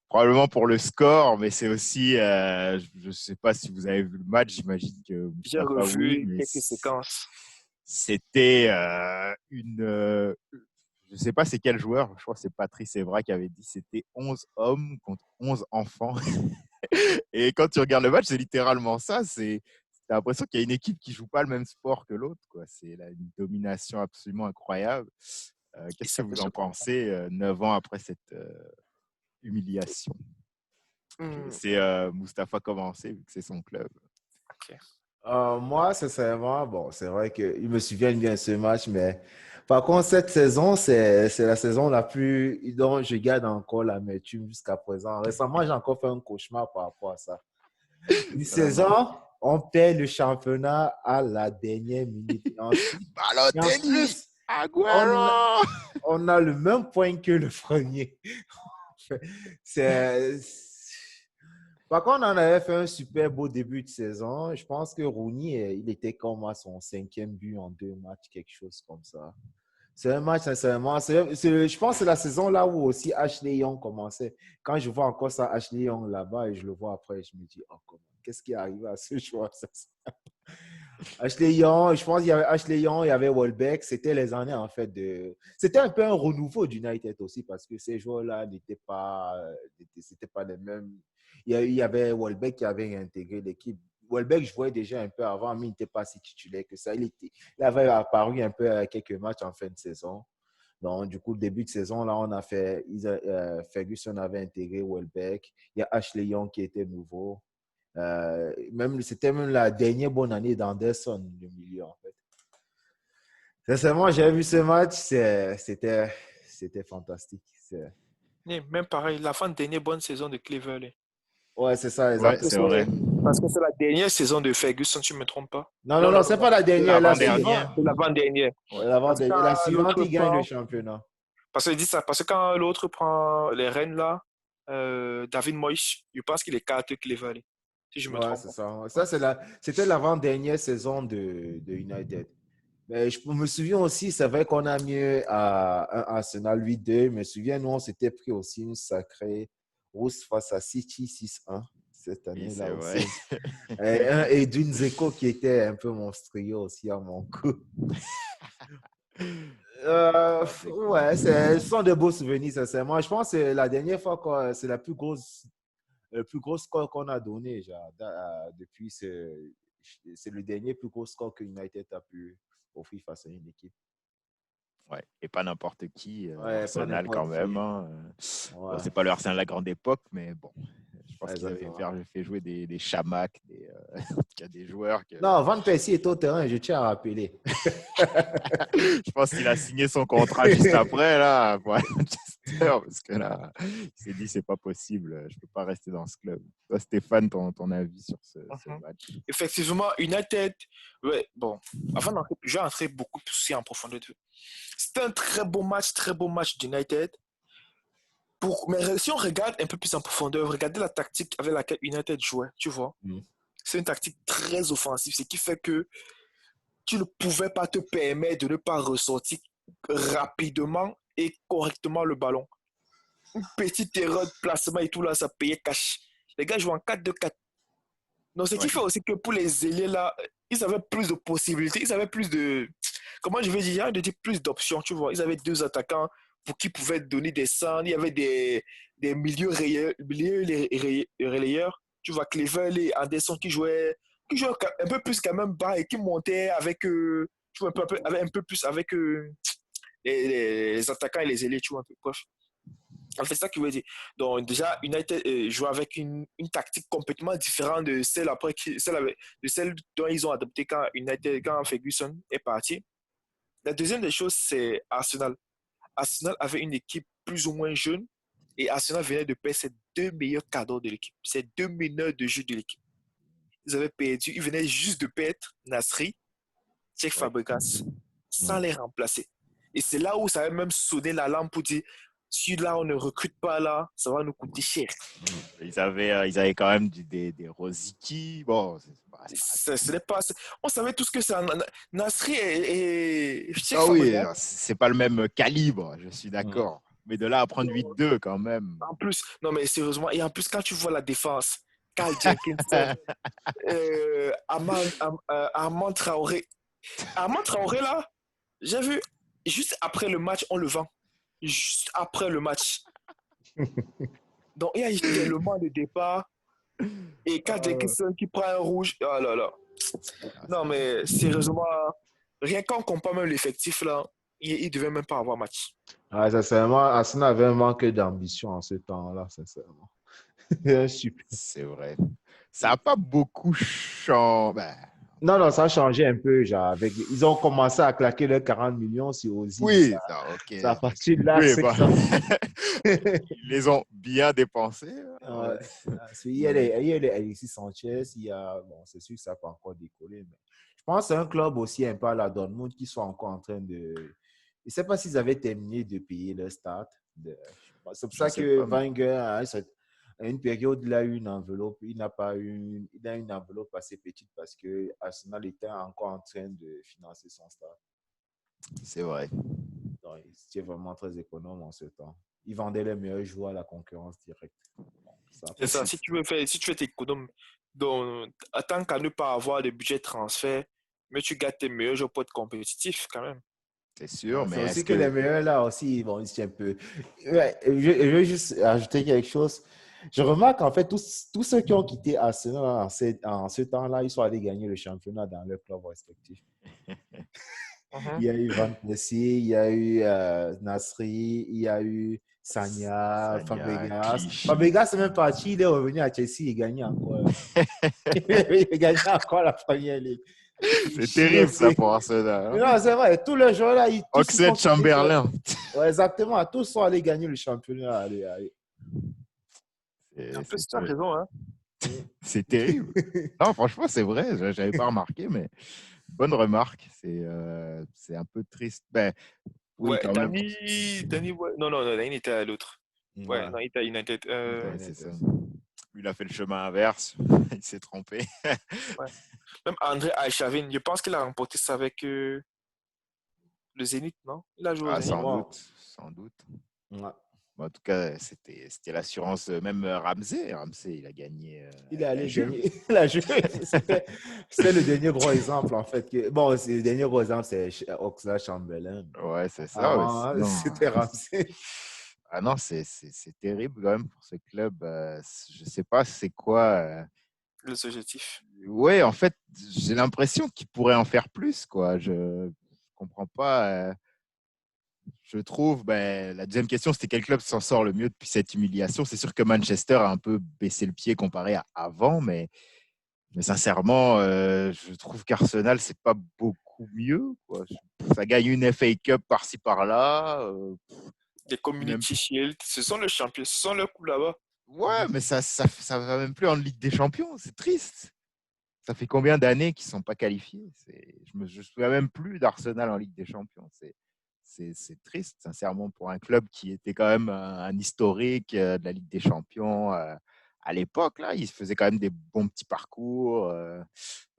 probablement pour le score, mais c'est aussi, je ne sais pas si vous avez vu le match, j'imagine que J'ai Mustapha, oui, revu mais quelques séquences. c'était je ne sais pas c'est quel joueur, je crois que c'est Patrice Evra qui avait dit c'était 11 hommes contre 11 enfants. Et quand tu regardes le match, c'est littéralement ça. T'as l'impression qu'il y a une équipe qui joue pas le même sport que l'autre, quoi. C'est une domination absolument incroyable. Et Qu'est-ce que ça peut vous se en comprendre. pensez 9 ans après cette humiliation? Je vais Hmm, laisser Mustapha commencer vu que c'est son club. ok. Moi, sincèrement, bon, c'est vrai qu'ils me souviennent bien de ce match, mais par contre, cette saison, c'est la saison la plus dont je garde encore l'amertume jusqu'à présent. Récemment, j'ai encore fait un cauchemar par rapport à ça. Une saison, Vraiment. on perd le championnat à la dernière minute. Et en Balotelli, plus, on, Agüero. on a le même point que le premier. C'est. Par contre, on avait fait un super beau début de saison. Je pense que Rooney, il était comme à son 5e but en 2 matchs, quelque chose comme ça. C'est un match, sincèrement. Je pense que c'est la saison là où aussi Ashley Young commençait. Quand je vois encore ça, Ashley Young là-bas, et je le vois après, je me dis, oh, comment, qu'est-ce qui est arrivé à ce joueur? Ashley Young, je pense qu'il y avait Ashley Young, il y avait Welbeck. C'était les années, en fait, de. C'était un peu un renouveau d'United aussi, parce que ces joueurs-là c'était pas les mêmes. Il y avait Welbeck qui avait intégré l'équipe. Welbeck jouait déjà un peu avant, mais il n'était pas si titulaire que ça. Il avait apparu un peu à quelques matchs en fin de saison. Donc, du coup, le début de saison, là, Ferguson avait intégré Welbeck. Il y a Ashley Young qui était nouveau. C'était même la dernière bonne année d'Anderson, le milieu, en fait. Sincèrement, j'ai vu ce match, c'était fantastique. Même pareil, la fin de dernière bonne saison de Cleveland. Ouais, c'est ça, Ouais, Parce que exactement. c'est vrai. c'est la dernière saison de Ferguson, si je ne me trompe pas. Non, non, Non, non, non, c'est non. pas la C'est dernière, la suivante. L'avant-dernière. c'est l'avant-dernière. Ouais. Parce que La quand suivante, l'autre il gagne le prend, championnat. parce que quand l'autre prend les rênes là, David Moyes, je pense qu'il écarte Cleveland. Si si je me Ouais, trompe c'est pas. ça. C'était l'avant-dernière saison de United. Mais je me souviens aussi, c'est vrai qu'on a mis à un Arsenal 8-2. Je me souviens, nous, on s'était pris aussi une sacrée rousse face à City 6-1 cette Oui, année-là c'est vrai. aussi. Et d'une Zeko qui était un peu monstrueux aussi à mon coup. Ah, c'est cool. Ouais, ce sont de beaux souvenirs, sincèrement. Je pense que c'est la dernière fois que c'est le plus gros score qu'on a donné genre, depuis. C'est le dernier plus gros score que United a pu offrir face à une équipe. Ouais. Et pas n'importe qui, Ouais, pas Arsenal quand n'importe même. qui. Hein. Bon, Ouais, c'est pas le Arsenal de la grande époque, mais bon, je pense qu'ils avaient exactement. fait jouer des Chamac, en tout cas des joueurs que Non, Van Persie est au terrain, je tiens à rappeler. je pense qu'il a signé son contrat juste après, là, pour aller à Manchester, parce que là, il s'est dit, c'est pas possible, je peux pas rester dans ce club. Toi, Stéphane, ton avis sur ce Mhm. match? Effectivement, United, ouais, bon, avant d'entrer, je vais entrer beaucoup plus en profondeur. C'était un très beau match d'United. Mais si on regarde un peu plus en profondeur, regardez la tactique avec laquelle United jouait, tu vois. Mm. C'est une tactique très offensive, ce qui fait que tu ne pouvais pas te permettre de ne pas ressortir rapidement et correctement le ballon. Une petite erreur de placement et tout là, ça payait cash. Les gars jouent en 4-2-4. Donc, ce qui Ouais, fait aussi que pour les ailiers là, ils avaient plus de possibilités, ils avaient plus de. Comment je vais dire? De dire plus d'options, tu vois. Ils avaient deux attaquants pour qui pouvaient donner des centres. Il y avait des relayeurs. Tu vois, Clevel et Anderson qui jouaient un peu plus quand même bas et qui montaient avec. Tu vois, avec un peu plus avec les attaquants et les ailiers, tu vois, un peu. Bref. En fait, c'est ça qui veut dire. Donc, déjà, United joue avec une tactique complètement différente de celle, de celle dont ils ont adopté quand Ferguson est parti. La deuxième des choses, c'est Arsenal. Arsenal avait une équipe plus ou moins jeune et Arsenal venait de perdre ses deux meilleurs cadres de l'équipe, ses deux meneurs de jeu de l'équipe. Ils venaient juste de perdre Nasri, Cech ouais. Fabregas, Mm. sans les remplacer. Et c'est là où ça avait même sonné la lampe pour dire, si là on ne recrute pas là, ça va nous coûter cher. Ils avaient quand même des Rosicky. Bon, c'est pas... Ce n'est pas, on savait tous que ça. Nasri et Cheikh Ah oui, Fabregas. c'est pas le même calibre, je suis Mm. d'accord. Mais de là à prendre 8-2 quand même. En plus, non mais sérieusement, et en plus, quand tu vois la défense, Carl Jenkinson, Armand Traoré. Armand Traoré, là, j'ai vu, juste après le match, on le vend. Juste après le match. Donc, il y a eu l'élément de départ et Carl Euh, Jenkinson qui prend un rouge. Oh là là. Ah, Non, mais sérieusement, rien qu'on compare même l'effectif, là, il ne devait même pas avoir match. ouais, sincèrement, Arsenal avait un manque d'ambition en ce temps-là, sincèrement. Super. c'est vrai. Ça n'a pas beaucoup changé. Ben, Non, non, ça a changé un peu. Genre, ils ont commencé à claquer leurs 40 millions sur Ozil. oui, ça, ok. Ça a parti de là, Oui, c'est que bon. ça. Ils les ont bien dépensés. Ouais. Ouais. Il y a les Alexis Sanchez, bon, c'est sûr que ça peut encore décoller, mais je pense que c'est un club aussi un peu à la Dortmund qui sont encore en train de. Je ne sais pas s'ils avaient terminé de payer leur start. C'est pour Je ça sais que pas. Wenger, à une période, il a eu une enveloppe. Il a une enveloppe assez petite parce que Arsenal était encore en train de financer son start. C'est vrai. Donc, c'était vraiment très économe en ce temps. Ils vendaient les meilleurs joueurs à la concurrence directe. Bon, ça a C'est pas ça, suffi. si tu veux être économe, donc, tant qu'à ne pas avoir de budget de transfert, mais tu gardes tes meilleurs joueurs pour être compétitif quand même. C'est sûr, C'est mais est-ce aussi que les que. meilleurs là aussi, ils vont ici un peu. Ouais, je veux juste ajouter quelque chose. Je remarque en fait, tous ceux qui ont quitté Arsenal en ce temps-là, ils sont allés gagner le championnat dans leur club respectif. Il Mhm. y a eu Van Persie, il y a eu Nasri, il y a eu Sagna, Sagna, Fabregas. Clichy. Fabregas est même parti, il est revenu à Chelsea, il gagnait encore. Il gagnait encore la première ligue. C'est terrible ça Aussi. pour Arsenal. Hein. Non, c'est vrai, tous les joueurs là, tous ils ont Oxlade quitté. Chamberlain. Ouais, exactement, tous sont allés gagner le championnat. Allez, allez. En C'est plus, tu as raison, hein. c'est terrible. Non, franchement, c'est vrai. Je n'avais pas remarqué, mais bonne remarque. C'est un peu triste. Ben, oui, Ouais, quand même. Danny, ouais. Non, non, non, Danny était à l'autre. Ouais, Ouais, non, il était à United. il était Ouais, c'est United. ça. Lui, il a fait le chemin inverse. Il s'est trompé. Ouais. Même André Aïchavine, je pense qu'il a remporté ça avec le Zénith, non? Il a joué au Ah, Zénith. sans Wow. doute. Sans doute. Ouais. Mais en tout cas, c'était l'assurance. Même Ramsey, il a gagné Il est avec la allé Juve. gagner la Juve. C'était le dernier gros exemple, en fait. Bon, le dernier gros exemple, c'est Oxlade-Chamberlain. Ouais, c'est ça. Ouais, Avant, sinon, c'était Ramsey. ah non, c'est terrible quand même pour ce club. Je sais pas c'est quoi. Les objectifs. Ouais, en fait, j'ai l'impression qu'il pourrait en faire plus, quoi. Je comprends pas. Je trouve, la deuxième question, c'était quel club s'en sort le mieux depuis cette humiliation. C'est sûr que Manchester a un peu baissé le pied comparé à avant, mais sincèrement, je trouve qu'Arsenal, c'est pas beaucoup mieux, quoi. Ça gagne une FA Cup par-ci par-là. Des Même... Community Shield, ce sont les champions, ce sont leurs coups là-bas. Ouais, mais ça va même plus en Ligue des Champions. C'est triste. Ça fait combien d'années qu'ils ne sont pas qualifiés? Je me souviens même plus d'Arsenal en Ligue des Champions. C'est triste, sincèrement, pour un club qui était quand même un historique de la Ligue des Champions à l'époque. Là, il faisait quand même des bons petits parcours.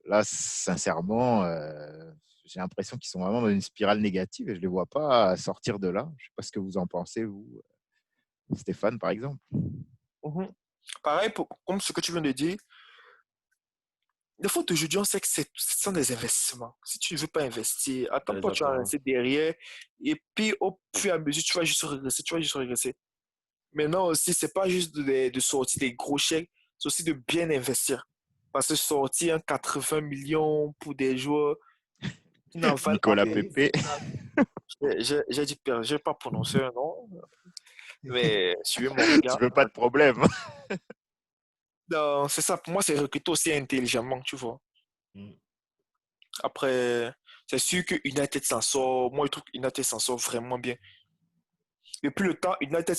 Là, sincèrement, j'ai l'impression qu'ils sont vraiment dans une spirale négative et je ne les vois pas sortir de là. Je ne sais pas ce que vous en pensez, vous, Stéphane, par exemple. Mhm. Pareil, comme ce que tu viens de dire, le foot d'aujourd'hui, on sait que ce sont des investissements. Si tu ne veux pas investir, attends-toi, tu vas Exactement. rester derrière. Et puis, au fur et à mesure, tu vas juste regresser, tu vas juste regresser. Maintenant aussi, c'est pas juste de sortir des gros chèques, c'est aussi de bien investir. Parce que sortir un 80 millions pour des joueurs qui n'en valent Nicolas Et Pepe. j'ai dit, je vais pas prononcer un nom, mais suivez mon regard. Tu veux pas de problème. Non, c'est ça, pour moi, c'est recruter aussi intelligemment, tu vois. Mm. Après, c'est sûr que United s'en sort. Moi, je trouve que United s'en sort vraiment bien. Depuis le temps, United,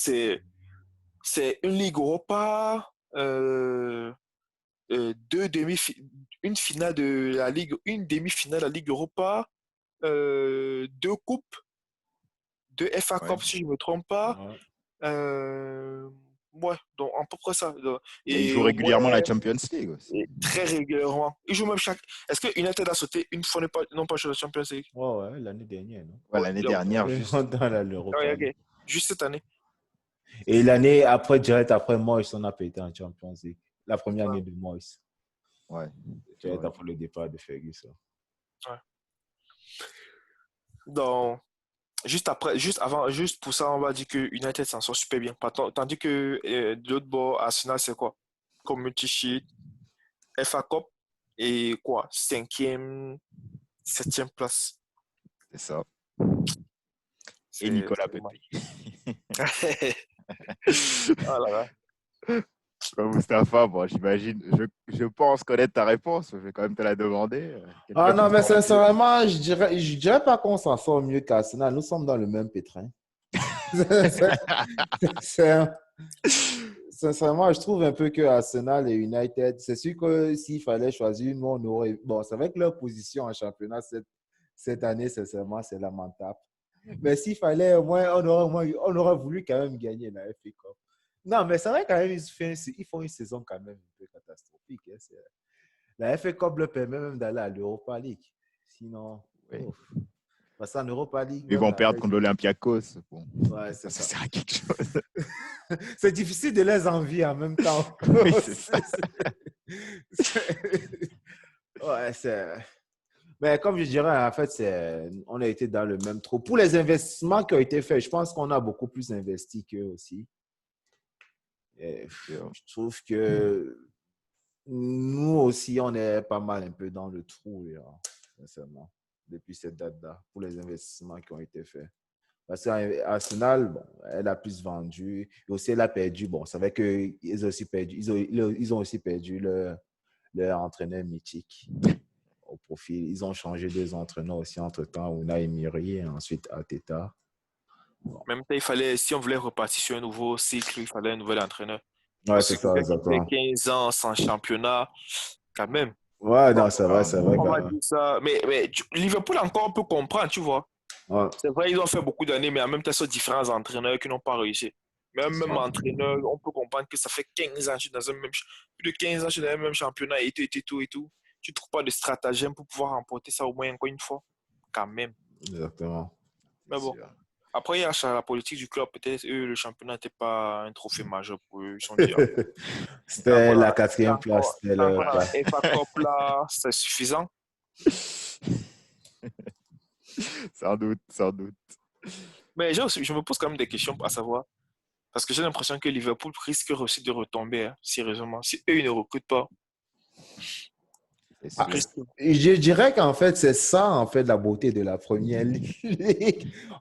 c'est une Ligue Europa, deux demi une finale de la Ligue, une demi-finale de la Ligue Europa, deux coupes, deux FA Ouais. Cup si je ne me trompe pas. Ouais. Euh, ouais, donc à peu près ça. Et il Et joue régulièrement la Champions League aussi. et très régulièrement. Ils jouent même chaque. Est-ce que United a sauté une fois, non pas sur la Champions League? Ouais, ouais, l'année dernière, non? Ouais, l'année dernière, juste. Dans l'Europa Ouais, League. ok. Juste cette année. Et l'année après, direct après Moyes, on a pété en Champions League. La première année de Moyes. Ouais. Direct après le départ de Ferguson. Ouais. Donc, juste avant, juste pour ça, on va dire que United s'en sort super bien. Tandis que de l'autre bord, Arsenal, c'est quoi? Community Shield, FA Cup et quoi? Cinquième, septième place. C'est ça. Et C'est Nicolas dommage. Pepe. Oh là là. Mustapha, bon, j'imagine, je pense connaître ta réponse, je vais quand même te la demander. Quel Ah club non, s'en mais sort le mieux? sincèrement, je dirais pas qu'on s'en sort mieux qu'Arsenal. Nous sommes dans le même pétrin. C'est- Sincèrement, je trouve un peu que Arsenal et United, c'est sûr que s'il fallait choisir une, on aurait. Bon, c'est vrai que leur position en championnat cette année, sincèrement, c'est lamentable. Mais s'il fallait, on aurait voulu quand même gagner la FA Cup. Non, mais c'est vrai quand même, ils font une saison quand même un peu catastrophique. Hein. La FA Cup leur permet même d'aller à l'Europa League. Sinon, Oui. parce qu'en Europa League, Ils même vont perdre contre l'Olympiakos. Bon, ouais, c'est ça ça. sert à quelque chose. C'est difficile de les envier en même temps. Oui, c'est ça. Ouais, mais comme je dirais, en fait, on a été dans le même trou. Pour les investissements qui ont été faits, je pense qu'on a beaucoup plus investi qu'eux aussi. Et je trouve que nous aussi, on est pas mal un peu dans le trou, là, sincèrement, depuis cette date-là, pour les investissements qui ont été faits. Parce qu'Arsenal, bon, elle a plus vendu. Et aussi, elle a perdu. Bon, c'est vrai qu'ils ont aussi perdu. Ils ont aussi perdu leur entraîneur mythique au profil. Ils ont changé deux entraîneurs aussi entre-temps. Unai Emery et ensuite Arteta. Bon. Même temps, si on voulait repartir sur un nouveau cycle, il fallait un nouvel entraîneur. Ouais, Parce c'est que ça, quelqu'un qui fait exactement. 15 ans sans championnat, quand même. Ouais, Bon, non, c'est vrai, c'est vrai on quand va même. dire ça. Mais Liverpool encore on peut comprendre, tu vois. Ouais. C'est vrai, ils ont fait beaucoup d'années, mais en même temps, ce sont différents entraîneurs qui n'ont pas réussi. Même entraîneur, on peut comprendre que ça fait 15 ans que je suis dans un même, plus de 15 ans que je suis dans un même championnat et tout, et tout. Tu ne trouves pas de stratagème pour pouvoir remporter ça au moins encore une fois? Quand même. Exactement. Mais bon. Sûr. Après, il y a la politique du club. Peut-être eux, le championnat n'était pas un trophée majeur pour eux. Ils sont dit, C'était la quatrième place. C'était tant le... qu'on a la FA Cup là, c'est suffisant. Sans doute, sans doute. Mais je me pose quand même des questions à savoir. Parce que j'ai l'impression que Liverpool risque aussi de retomber, hein, sérieusement. Si eux, ils ne recrutent pas, C'est Ah, sûr. risque. je dirais qu'en fait, c'est ça, en fait, la beauté de la première ligue.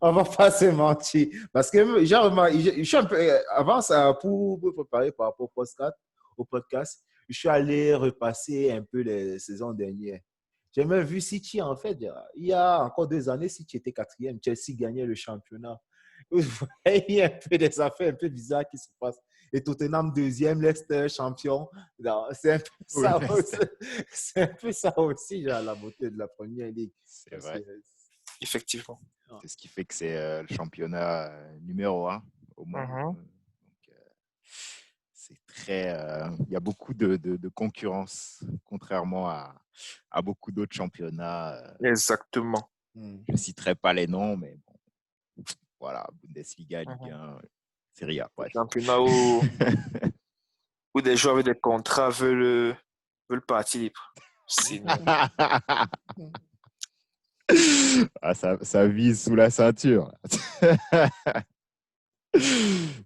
On va pas se mentir. Parce que, genre, je suis un peu, avant ça, pour me préparer par rapport au podcast, je suis allé repasser un peu les saisons dernières. J'ai même vu City, en fait, il y a encore 2 années, City était quatrième, Chelsea gagnait le championnat. Vous voyez, il y a un peu des affaires un peu bizarres qui se passent. Et Tottenham deuxième, Leicester champion. Non, c'est un peu Ouais, ça aussi. C'est un peu ça aussi, genre, la beauté de la première ligue. c'est Parce vrai. que- Effectivement. C'est ce qui fait que c'est le championnat numéro 1 au monde. Mhm. Donc, c'est très. Il y a beaucoup de concurrence, contrairement à beaucoup d'autres championnats. Exactement. Je ne citerai pas les noms, mais bon, voilà, Bundesliga, Ligue Mhm. 1, Serie A, bref. Championnat où des joueurs avec des contrats veulent partir libre. C'est nul. Ah, ça vise sous la ceinture.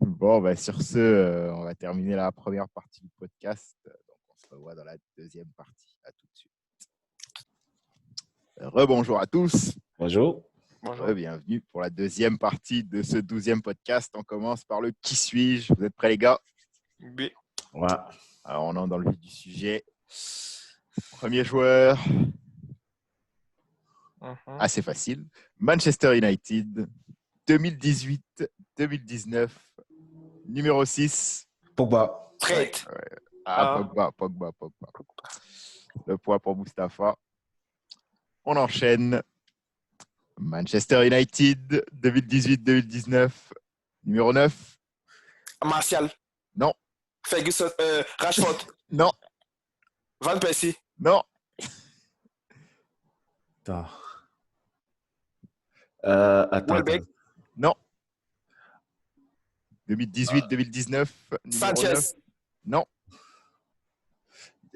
Bon, bah, sur ce, on va terminer la première partie du podcast. Donc, on se revoit dans la deuxième partie. À tout de suite. Rebonjour à tous. Bonjour. Bonjour. Bienvenue pour la deuxième partie de ce 12e podcast. On commence par le qui suis-je. Vous êtes prêts, les gars? B. Ouais. Alors, on entre dans le vif du sujet. Premier joueur, Mhm. assez facile. Manchester United, 2018-2019, numéro 6. Pogba. Fred. Ah, Ah. Pogba. Le point pour Mustapha. On enchaîne. Manchester United, 2018-2019, numéro 9. Martial. Non, Ferguson. Rashford. non, Van Persie. non. Attends. Attends. Welbeck. Non. 2018-2019, numéro 9. Sanchez. Non.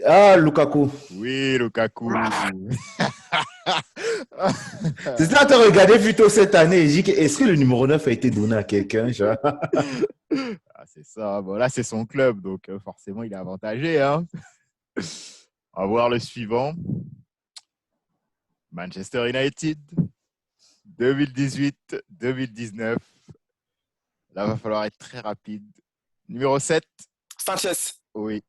Ah, Lukaku. Oui, Lukaku. C'est ça, tu as regardé plutôt cette année. Et je dis que, est-ce que le numéro 9 a été donné à quelqu'un, genre? Ah, c'est ça. Bon, là, c'est son club, donc forcément, il est avantagé. Hein. On va voir le suivant. Manchester United, 2018-2019. Là, il va falloir être très rapide. Numéro 7. Sanchez. Oui.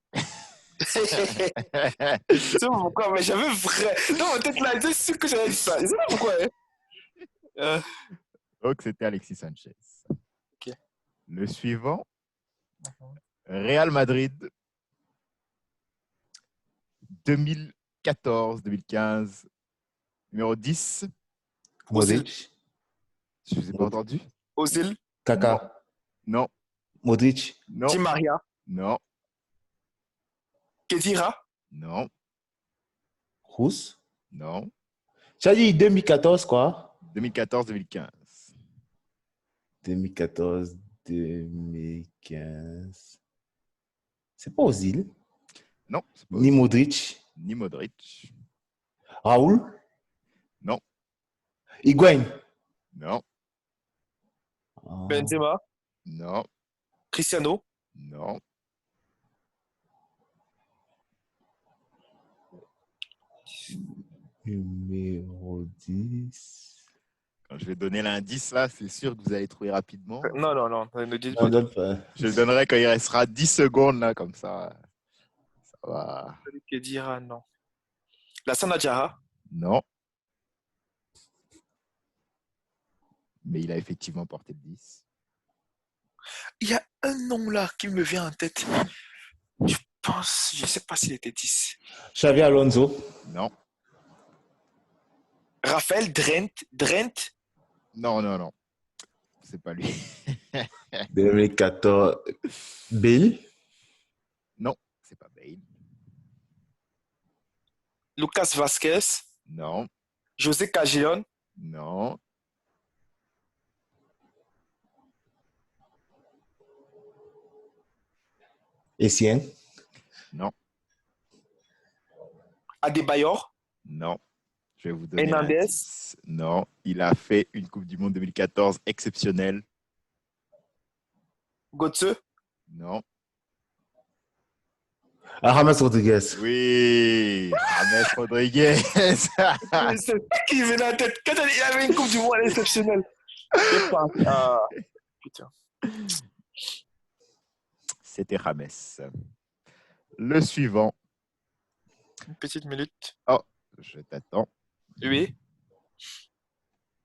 C'est pourquoi, mais j'avais vrai. Dans ma tête là, c'est sûr que j'avais dit ça. Je sais pas pourquoi. Hein. Donc, c'était Alexis Sanchez. Ok. Le suivant, Real Madrid, 2014-2015, numéro 10. Modric. Je ne vous ai pas entendu. Ozil. Kaka. Non, Modric. non, Di Maria. non, Kedira. non, Rousse. non. Tu as dit 2014, quoi? 2014-2015. 2014, 2015. C'est pas Ozil. Non, c'est pas Ni Ozil, Modric. ni Modric. Raoul. Non, Higuain. non, Benzema. non, Cristiano. non. Numéro 10. Quand je vais donner l'indice, là, c'est sûr que vous allez trouver rapidement. Non, ne dites Non, pas. donne pas. Je le donnerai quand il restera 10 secondes, là, comme ça. Ça va. Kedira, non. Lassana Diarra. Non. Mais il a effectivement porté le 10. Il y a un nom là qui me vient en tête. Je sais pas s'il était 10. Xavi Alonso. Non. Raphaël Drent. Non. c'est pas lui. 2014. Bale. Non, c'est pas Bale. Lucas Vasquez, Non, José Cagillon, non, Essien. non, Adebayor, non. Je vais vous donner Hernandez, l'indice. Non, il a fait une Coupe du Monde 2014 exceptionnelle. Götze. Non. James Rodriguez. Oui, James Rodriguez. C'est ça qui venait en tête. Quand il avait une Coupe du Monde exceptionnelle. C'est pas. Putain. C'était James. Le suivant. Une petite minute. Oh, je t'attends. Oui.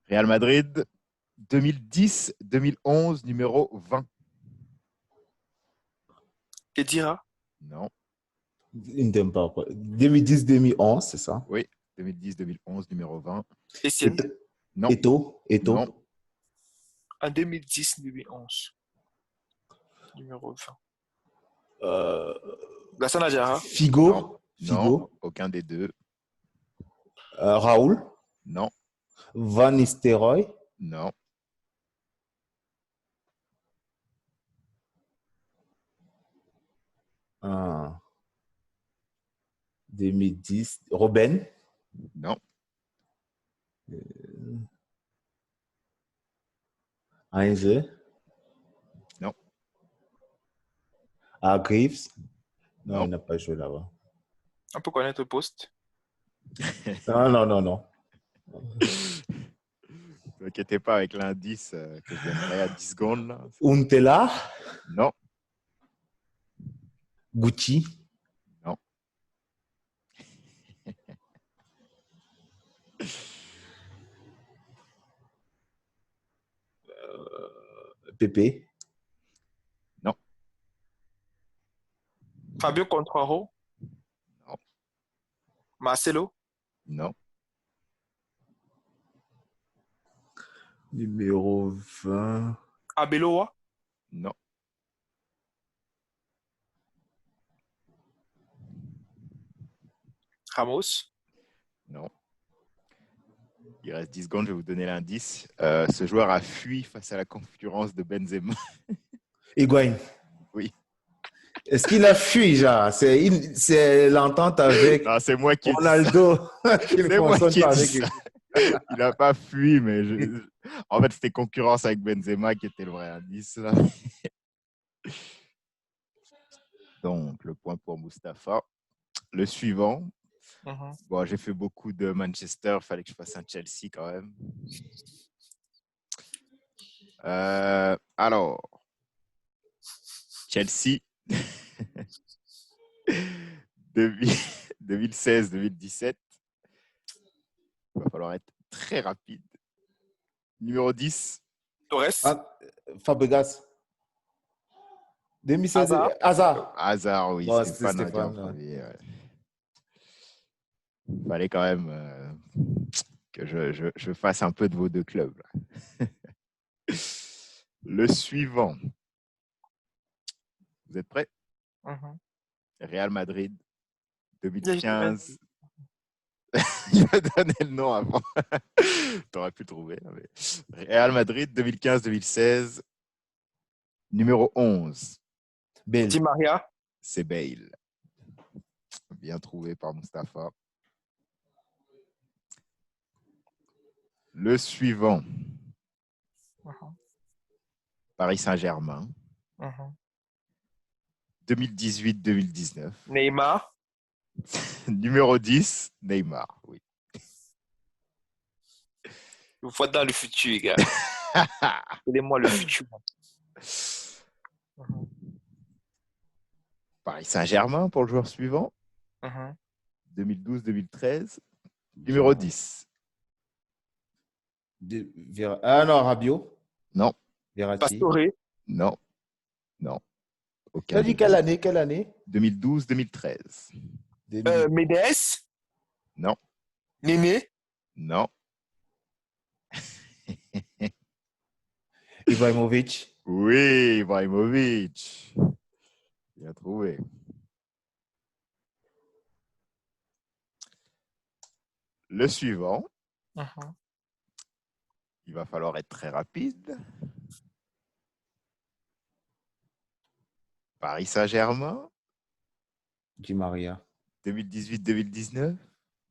Real Madrid, 2010-2011, numéro 20. Kedira. Non. 2010-2011, c'est ça? Oui, 2010-2011, numéro 20. Essien. Non. Eto. Non. En 2010-2011. Numéro 20. Gassana Diarra. Figo. Non. Figo. Non, aucun des deux. Raoul. Non. Van Nistelrooy. Non. Ah. 2010. Robben. Non. Heinze. Non. Hargreaves. Non, Non. il n'a pas joué là-bas. On peut connaître le poste. Non. Ne t'inquiétez pas avec l'indice que je donnerai à 10 secondes. Là. Untela. Non. Gucci. Non. Pepe. Non. Fabio Contraro. Non. Marcelo. Non. Numéro 20. Abeloa. Non. Ramos. Non. Il reste 10 secondes, je vais vous donner l'indice. Ce joueur a fui face à la concurrence de Benzema. Higuaín. Oui. Est-ce qu'il a fui, genre? C'est l'entente avec Non, c'est moi qui ai dit Ronaldo. C'est moi qui ai dit ça. Il n'a pas fui, mais en fait, c'était concurrence avec Benzema qui était le vrai indice. Là. Donc, le point pour Mustapha. Le suivant. Bon, j'ai fait beaucoup de Manchester. Il fallait que je fasse un Chelsea quand même. Alors, Chelsea. 2016-2017. Il va falloir être très rapide. Numéro 10. Torres. Fabregas. 2016. Hazard. Hazard, oui. Bon, Stéphane a dit en Stéphane. premier. Ouais. Il fallait quand même que je fasse un peu de vos deux clubs. Là. Le suivant. Vous êtes prêts? Real Madrid, 2015. Il m'a donné le nom avant. Tu aurais pu le trouver. Mais... Real Madrid, 2015-2016. Numéro 11. Bale. Di Maria. C'est Bale. Bien trouvé par Mustapha. Le suivant. Paris Saint-Germain. 2018-2019. Neymar. Numéro 10, Neymar. Oui. Vous voyez dans le futur, les gars. Donnez-moi le futur. Paris Saint-Germain pour le joueur suivant. 2012-2013. Numéro 10. Ah non, Rabiot. Non. Verratti. Pastore. Non. Non. Tu as dit quelle année? 2012-2013. Médès. Non. Néné. Non. Ibrahimovic. Oui, Ibrahimovic. Bien trouvé. Le suivant, Mhm. il va falloir être très rapide. Paris Saint-Germain, Di Maria. 2018-2019,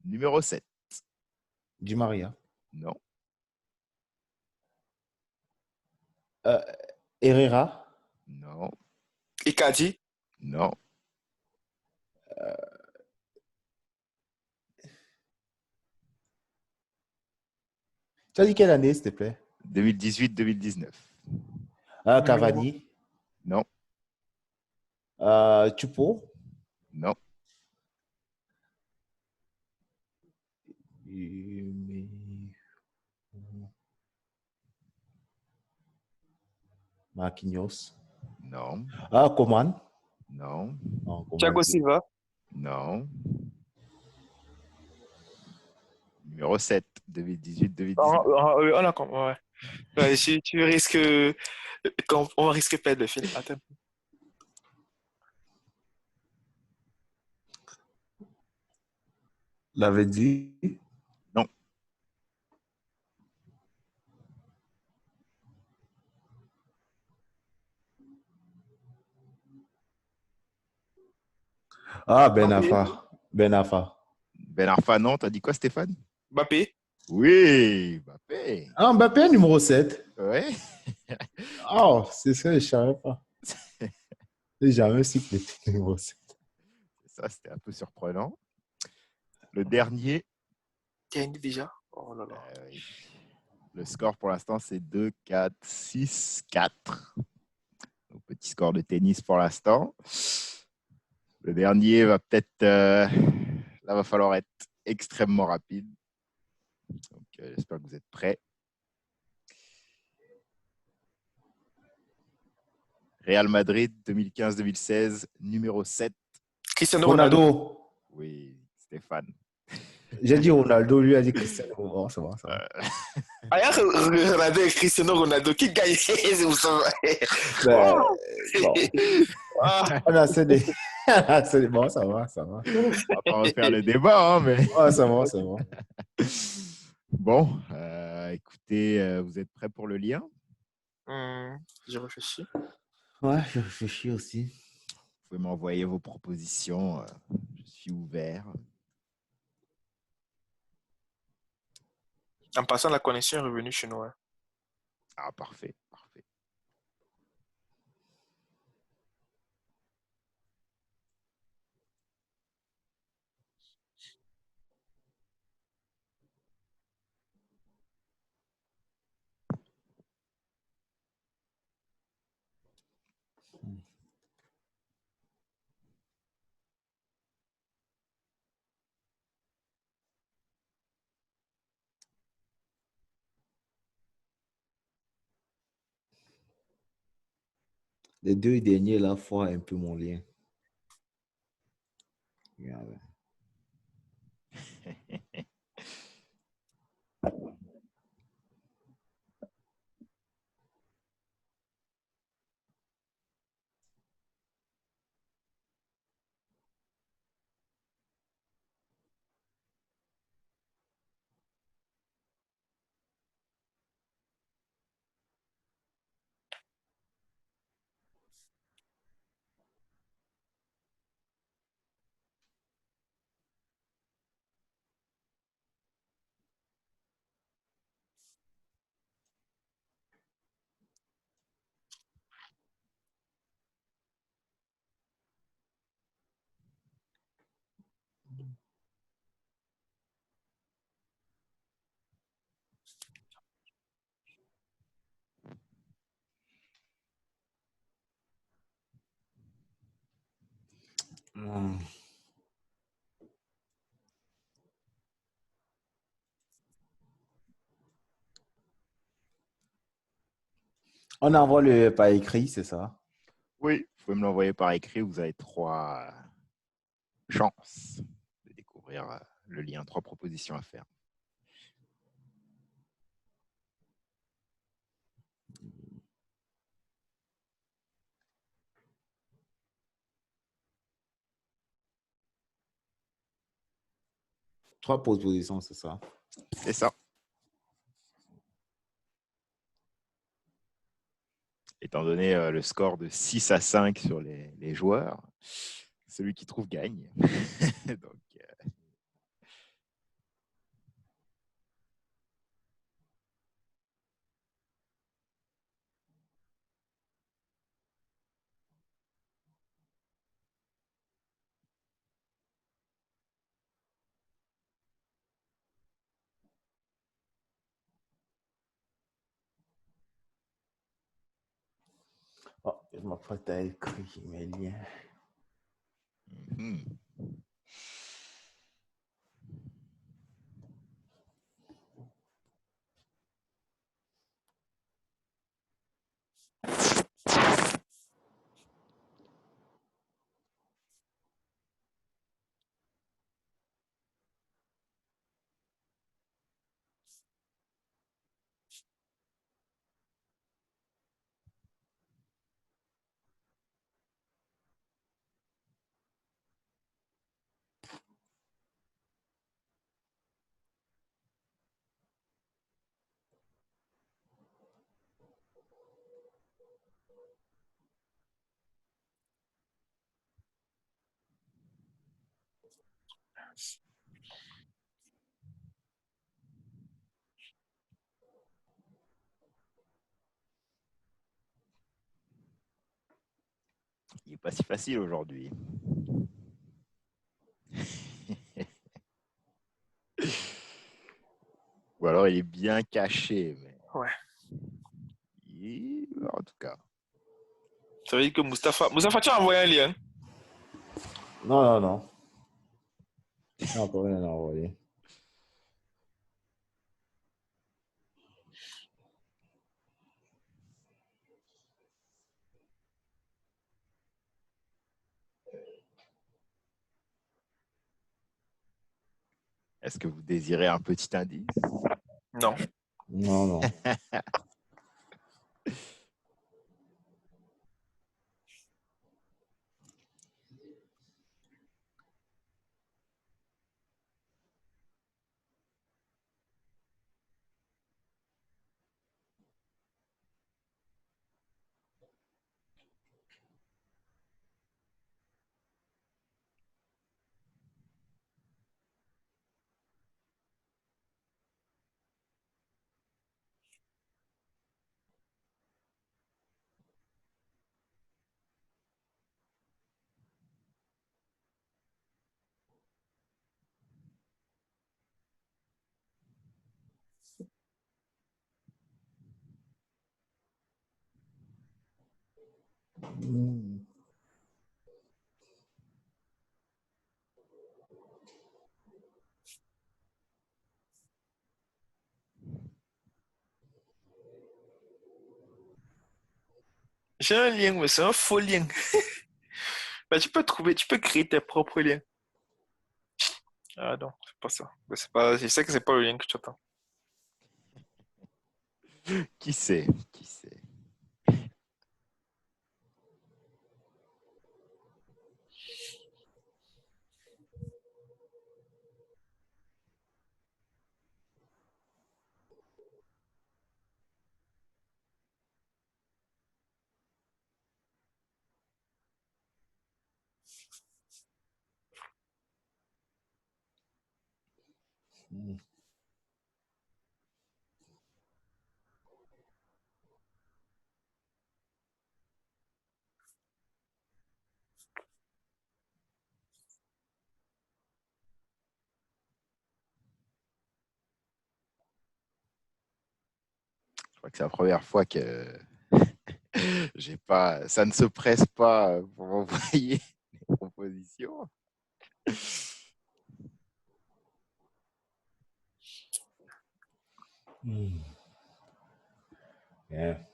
numéro 7. Di Maria. Non, Euh, Herrera. non, Icardi. non. Tu as dit quelle année, s'il te plaît? 2018-2019. Numéro. Cavani. Non, Choupo. non, Marquinhos. non, Coman. non, Non, Coman. Thiago Silva. non. Numéro 7, 2018-2019. On a ouais. Ouais, tu risques. On risque de perdre le film. Attends. L'avait dit. Non, Ben Mbappé. Arfa. Ben Arfa. Ben Arfa, non. T'as dit quoi, Stéphane? Mbappé. Oui, Mbappé. Mbappé, numéro 7. Ouais. Oh, c'est ça, je ne savais pas. J'ai jamais su qu'il était numéro 7. Ça, c'était un peu surprenant. Le dernier, Gagné déjà. Oh là là. oui. Le score pour l'instant, c'est 2, 4, 6, 4. Donc, petit score de tennis pour l'instant. Le dernier va peut-être. Là, va falloir être extrêmement rapide. Donc, j'espère que vous êtes prêts. Real Madrid 2015-2016, numéro 7. Cristiano Ronaldo. Ronaldo. Oui, Stéphane. J'ai dit Ronaldo, lui a dit Cristiano. Oh, ça va, ça va. Ah, Ronaldo et Cristiano Ronaldo qui gagne. Vous savez. Ben, Oh. bon, Ah. on a assez de... Bon, ça va, ça va. On va pas refaire le débat, hein, mais. Oh, ça va, ça va. Bon, écoutez, vous êtes prêts pour le lien? Je réfléchis. Ouais, je réfléchis aussi. Vous pouvez m'envoyer vos propositions. Je suis ouvert. En passant, la connexion est revenue chez nous. Hein. Ah, parfait, parfait. Les deux derniers, là, font un peu mon lien. Regarde. Hmm. On envoie le par écrit, c'est ça? Oui, vous pouvez me l'envoyer par écrit. Vous avez 3 chances de découvrir le lien. 3 propositions à faire. Trois propositions, c'est ça. C'est ça. Étant donné le score de 6-5 sur les joueurs, celui qui trouve gagne. Donc, Oh, je m'apprête à écrire mes liens. mhm. Il n'est pas si facile aujourd'hui. Ou alors il est bien caché. Mais... Ouais. En tout cas. Ça veut dire que Mustapha, tu as envoyé un lien. Non, non, non. Non, pas rien à envoyer. Est-ce que vous désirez un petit indice? Non. Non, non. Hmm. J'ai un lien, mais c'est un faux lien. Ben, tu peux créer tes propres liens. Ah non, c'est pas ça. Ben, je sais que c'est pas le lien que tu attends. Qui sait? Qui sait? Hmm. Je crois que c'est la première fois que j'ai pas, ça ne se presse pas pour m'envoyer des propositions. Hmm. Yeah.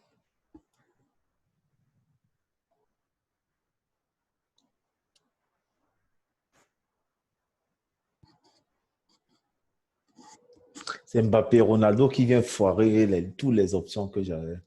C'est Mbappé Ronaldo qui vient foirer toutes les options que j'avais.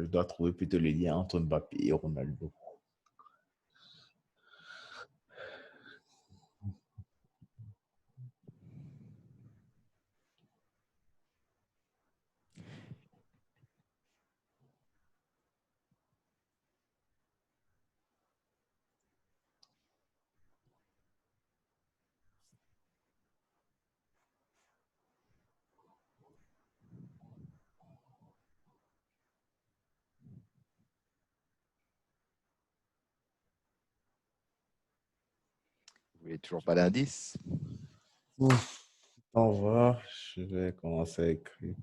Je dois trouver plutôt le lien entre Mbappé et Ronaldo. Vous voulez toujours pas d'indice? Ouf. On va, je vais commencer à écrire.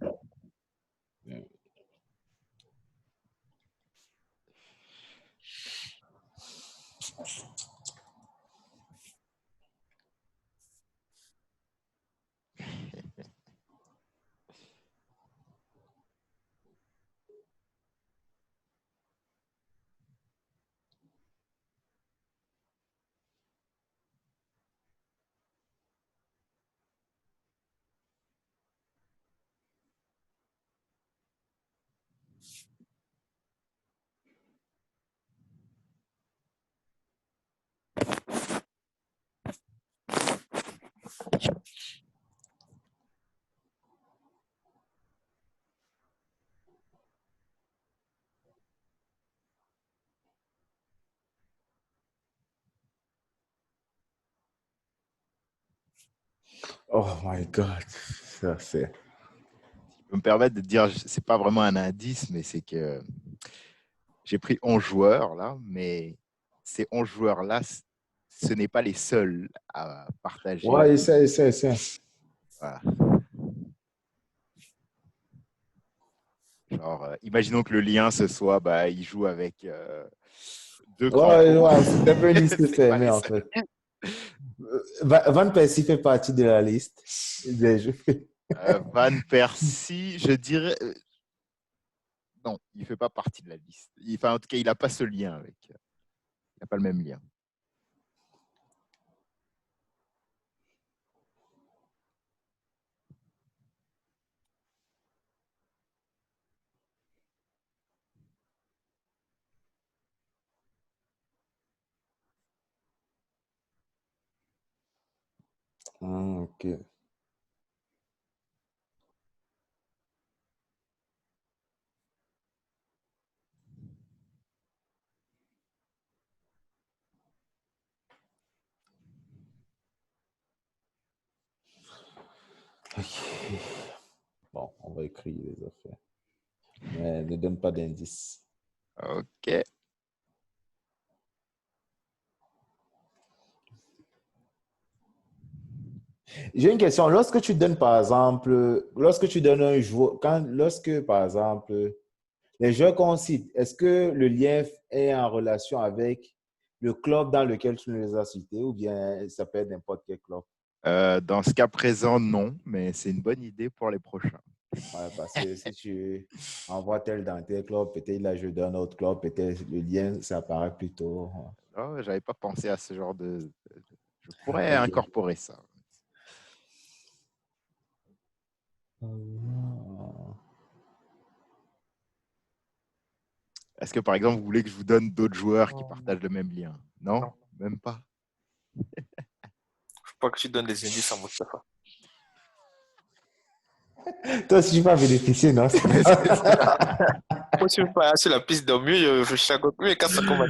Oh my God. Ça, c'est... Je peux me permettre de dire, c'est pas vraiment un indice, mais c'est que j'ai pris 11 joueurs là, mais ces 11 joueurs-là, ce n'est pas les seuls à partager. Ouais, essaie. Voilà. Genre, imaginons que le lien, ce soit, bah, il joue avec deux Ouais, crampons. ouais, c'est un peu une liste C'est pas fermée les en seuls. fait. Van Persie fait partie de la liste des jeux. Van Persie, je dirais. Non, il ne fait pas partie de la liste. Enfin, en tout cas, il n'a pas ce lien avec. Il n'a pas le même lien. Ah, ok. Ok. Bon, on va écrire les affaires. Mais ne donne pas d'indice. OK. J'ai une question. Lorsque tu donnes, par exemple, lorsque tu donnes un joueur, lorsque, par exemple, les joueurs qu'on cite, est-ce que le lien est en relation avec le club dans lequel tu les as cités ou bien ça peut être n'importe quel club? Dans ce cas présent, non, mais c'est une bonne idée pour les prochains. Ouais, parce que si tu envoies tel dans tel club, peut-être là, je donne un autre club, peut-être le lien, ça apparaît plutôt. Oh, j'avais pas pensé à ce genre de. Je pourrais Ok. incorporer ça. Est-ce que, par exemple, vous voulez que je vous donne d'autres joueurs qui partagent le même lien? Non, Non. même pas. Faut pas que tu donnes des indices à Moustapha. Toi, si tu vas bénéficier, non? Moi, je suis pas sur la piste de mieux, je chaque mieux quand ça commence.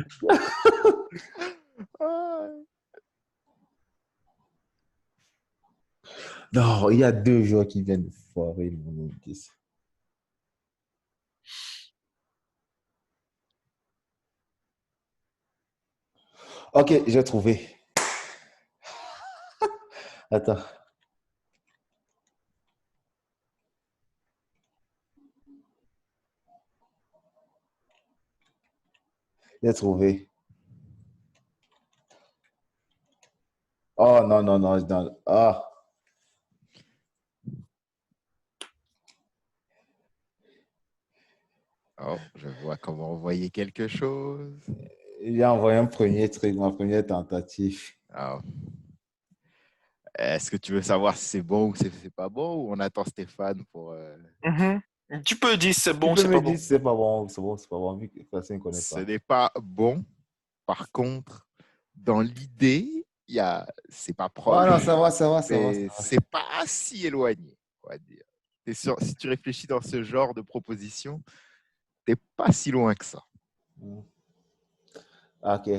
Non, il y a deux joueurs qui viennent de foirer mon indice. Ok, j'ai trouvé. Attends. J'ai trouvé. Oh non, non, non. Ah, Oh, je vois comment envoyer quelque chose. j'ai envoyé un premier truc, ma première tentative. Ah. Est-ce que tu veux savoir si c'est bon ou si c'est pas bon ou on attend Stéphane pour. Mhm. Tu peux dire c'est Tu bon, peux c'est me pas dire bon. si c'est pas bon, c'est bon, c'est pas bon, vu que personne ne connaît Ce pas. n'est pas bon. Par contre, dans l'idée, c'est pas Oh non, proche, ça va, ça va, ça va, ça mais va. c'est pas si éloigné, on va dire. Si tu réfléchis dans ce genre de proposition, t'es pas si loin que ça. Hmm. Ok.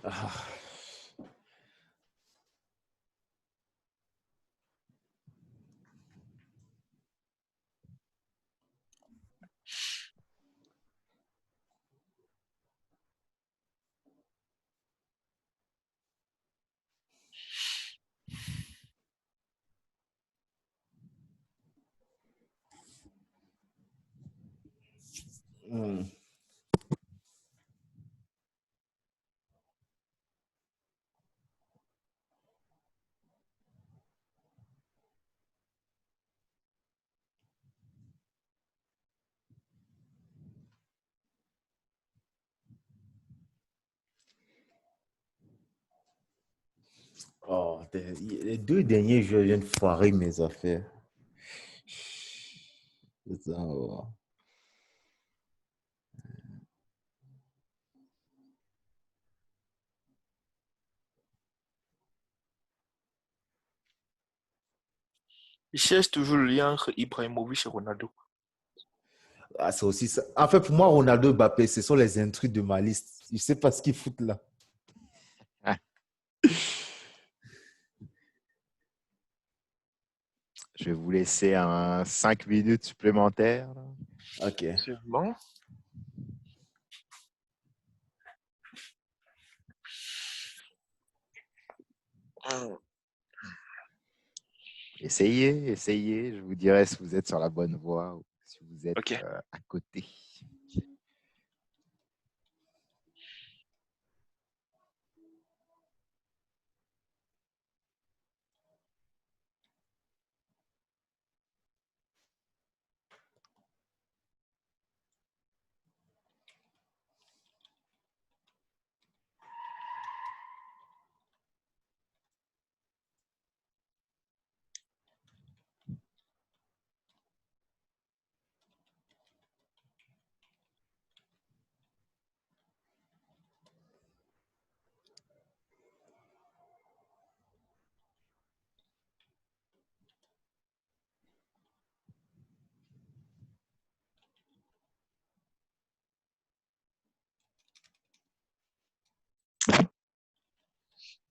Ah. Hmm. Oh, les deux derniers jeux viennent foirer mes affaires. C'est ça, ouais. Il cherche toujours le lien entre Ibrahimovic et Ronaldo. Ah, c'est aussi ça. En fait, pour moi, Ronaldo et Mbappé, ce sont les intrus de ma liste. Je ne sais pas ce qu'ils foutent là. Je vais vous laisser un 5 minutes supplémentaires. Ok. C'est bon. Essayez, essayez. Je vous dirai si vous êtes sur la bonne voie ou si vous êtes Ok. à côté.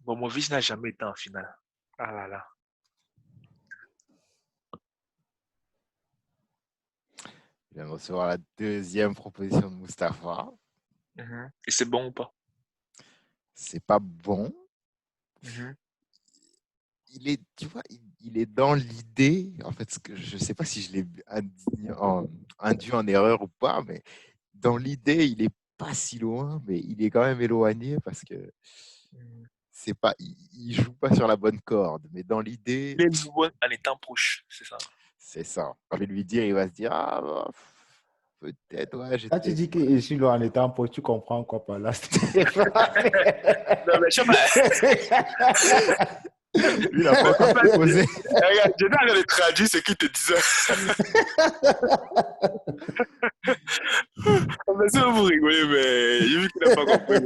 Bon, mon fils n'a jamais été en finale. Ah là là. Je viens de recevoir la deuxième proposition de Mustapha. Et c'est bon ou pas? C'est pas bon. Tu vois, il est dans l'idée. En fait, je ne sais pas si je l'ai induit en erreur ou pas, mais dans l'idée, il est pas si loin, mais il est quand même éloigné parce que c'est pas, il joue pas sur la bonne corde. Mais dans l'idée, Il est loin en étant proche, c'est ça. c'est ça. Quand je vais lui dire, il va se dire, ah, bah, peut-être, ouais, Quand tu j'étais. dis que je suis là en étant pauvre, tu comprends quoi par là? Non, mais je sais pas. Lui, il n'a pas En encore fait, proposé. regarde, je dois aller traduire ce qu'il te disait. Mais ça, vous rigolez, mais j'ai vu qu'il n'a pas compris.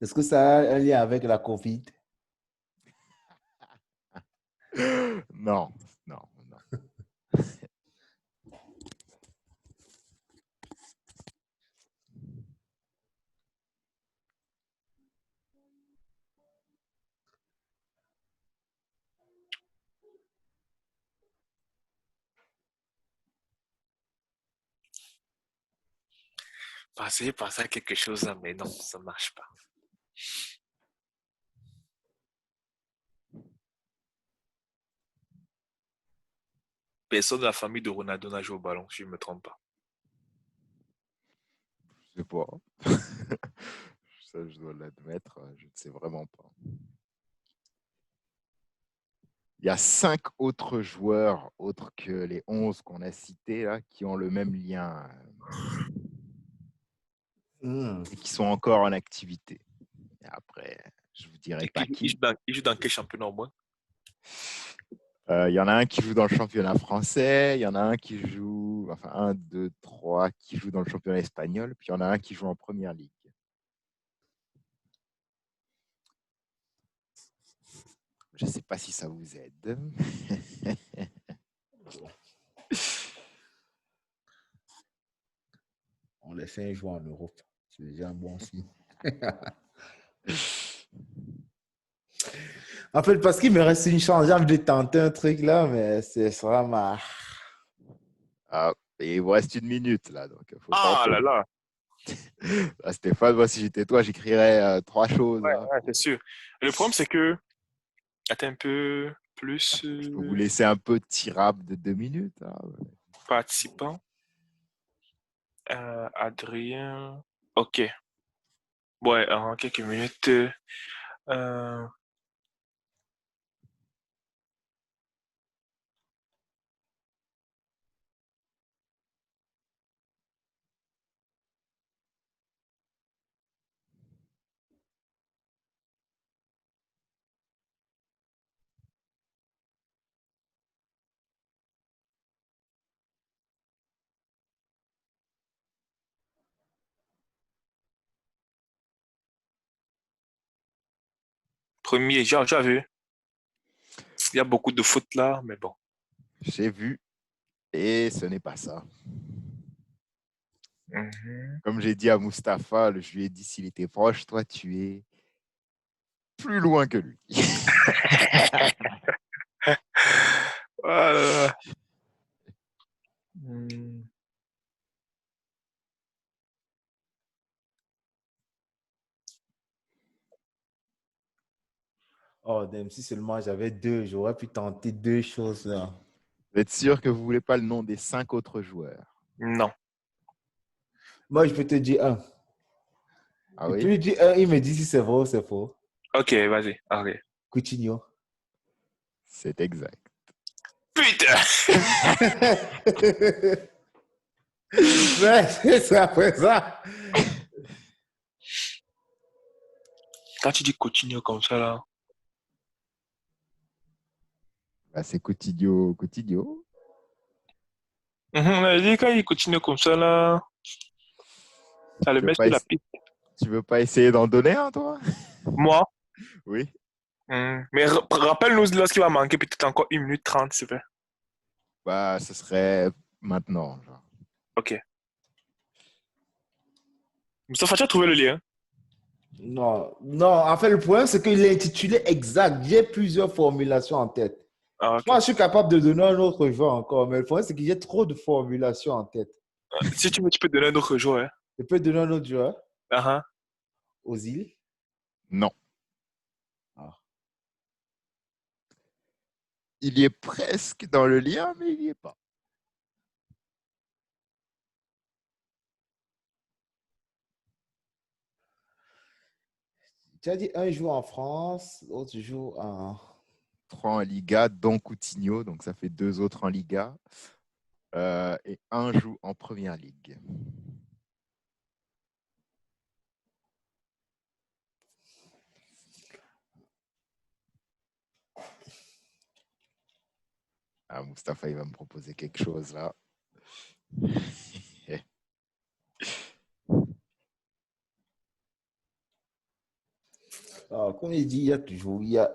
Est-ce que ça a un lien avec la COVID? Non, non, non. Penser à quelque chose, là, mais non, ça marche pas. Personne de la famille de Ronaldo n'a joué au ballon, si je ne me trompe pas. Je sais pas. Ça, je dois l'admettre, je ne sais vraiment pas. Il y a 5 autres joueurs, autres que les 11 qu'on a cités, là, qui ont le même lien et qui sont encore en activité. Et après, je vous dirai pas qui. Il joue dans quel championnat au moins? Il y en a un qui joue dans le championnat français, il y en a un qui joue, enfin un, deux, trois, qui joue dans le championnat espagnol, puis il y en a un qui joue en première ligue. Je ne sais pas si ça vous aide. On laisse un joueur en Europe. C'est déjà un bon signe. En fait, parce qu'il me reste une chance, j'ai envie de tenter un truc là, mais ce sera ma. Ah, et il vous reste 1 minute là, donc il faut Ah là tenter. là, Ah, Stéphane, moi si j'étais toi, j'écrirais 3 choses. Hein. ouais, c'est sûr. Le problème, c'est que, attends un peu plus Je peux vous laisser un peu tirable de 2 minutes. Hein. participants. Adrien. Ok. Ouais, en quelques minutes. Euh, premier, j'ai vu. Il y a beaucoup de foot là, mais bon. J'ai vu, et ce n'est pas ça. Mhm. Comme j'ai dit à Mustapha, je lui ai dit s'il était proche, toi tu es plus loin que lui. Ah là là. Hmm. Oh, même si seulement j'avais deux, j'aurais pu tenter deux choses là. Vous êtes sûr que vous ne voulez pas le nom des 5 autres joueurs? Non. Moi, je peux te dire un. Ah Et oui? puis, il dit un, il me dit si c'est vrai ou c'est faux. Ok, vas-y. Ok. Coutinho. C'est exact. Putain! Mais c'est ça, après ça. Quand tu dis Coutinho comme ça là. Bah, c'est Coutinho, Coutinho. Mhm, dit quand il continue comme ça là, ça le Tu veux met pas, sur la piste. tu veux pas essayer d'en donner un, toi? Moi, Oui. mais rappelle-nous lorsqu'il va manquer peut-être encore 1 minute 30, s'il te plaît. Bah, ce serait maintenant. Genre. Ok. Moustapha, tu as trouvé le lien? Non, non, en fait, le problème, c'est qu'il est intitulé exact. J'ai plusieurs formulations en tête. Ah, ok. Moi, je suis capable de donner un autre joueur encore, mais le problème, c'est qu'il y a trop de formulations en tête. Si tu veux, tu peux donner un autre joueur. Hein. Je peux donner un autre joueur Ah, ah. aux îles. Non. Ah. Il y est presque dans le lien, mais il n'y est pas. Tu as dit un joue en France, l'autre joue en. 3 en Liga, dont Coutinho, donc ça fait 2 autres en Liga. Et un joue en Première Ligue. Ah, Mustapha, il va me proposer quelque chose là. Comme il dit, il y a toujours, il y a...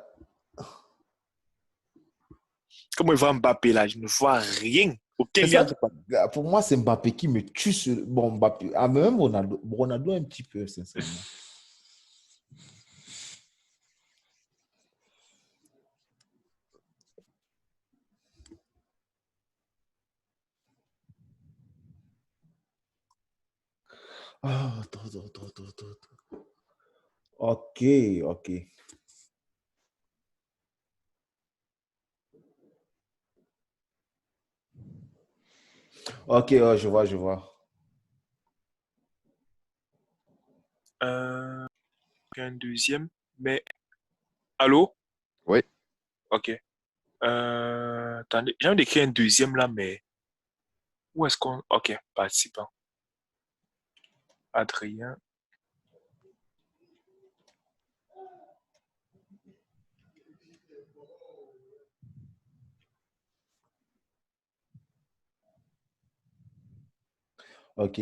Comment il voit Mbappé là? Je ne vois rien. Aucun C'est lien ça, entre pas. pour moi, c'est Mbappé qui me tue. Bon, Mbappé, ah, même Ronaldo, Ronaldo un petit peu, sincèrement. Ah, attends. Ok, ok. Ok, oh, je vois. Euh, un deuxième. Mais, allô? Oui, Ok. Attendez, j'ai envie d'écrire un deuxième là, mais où est-ce qu'on. Ok, participant. Adrien. Ok.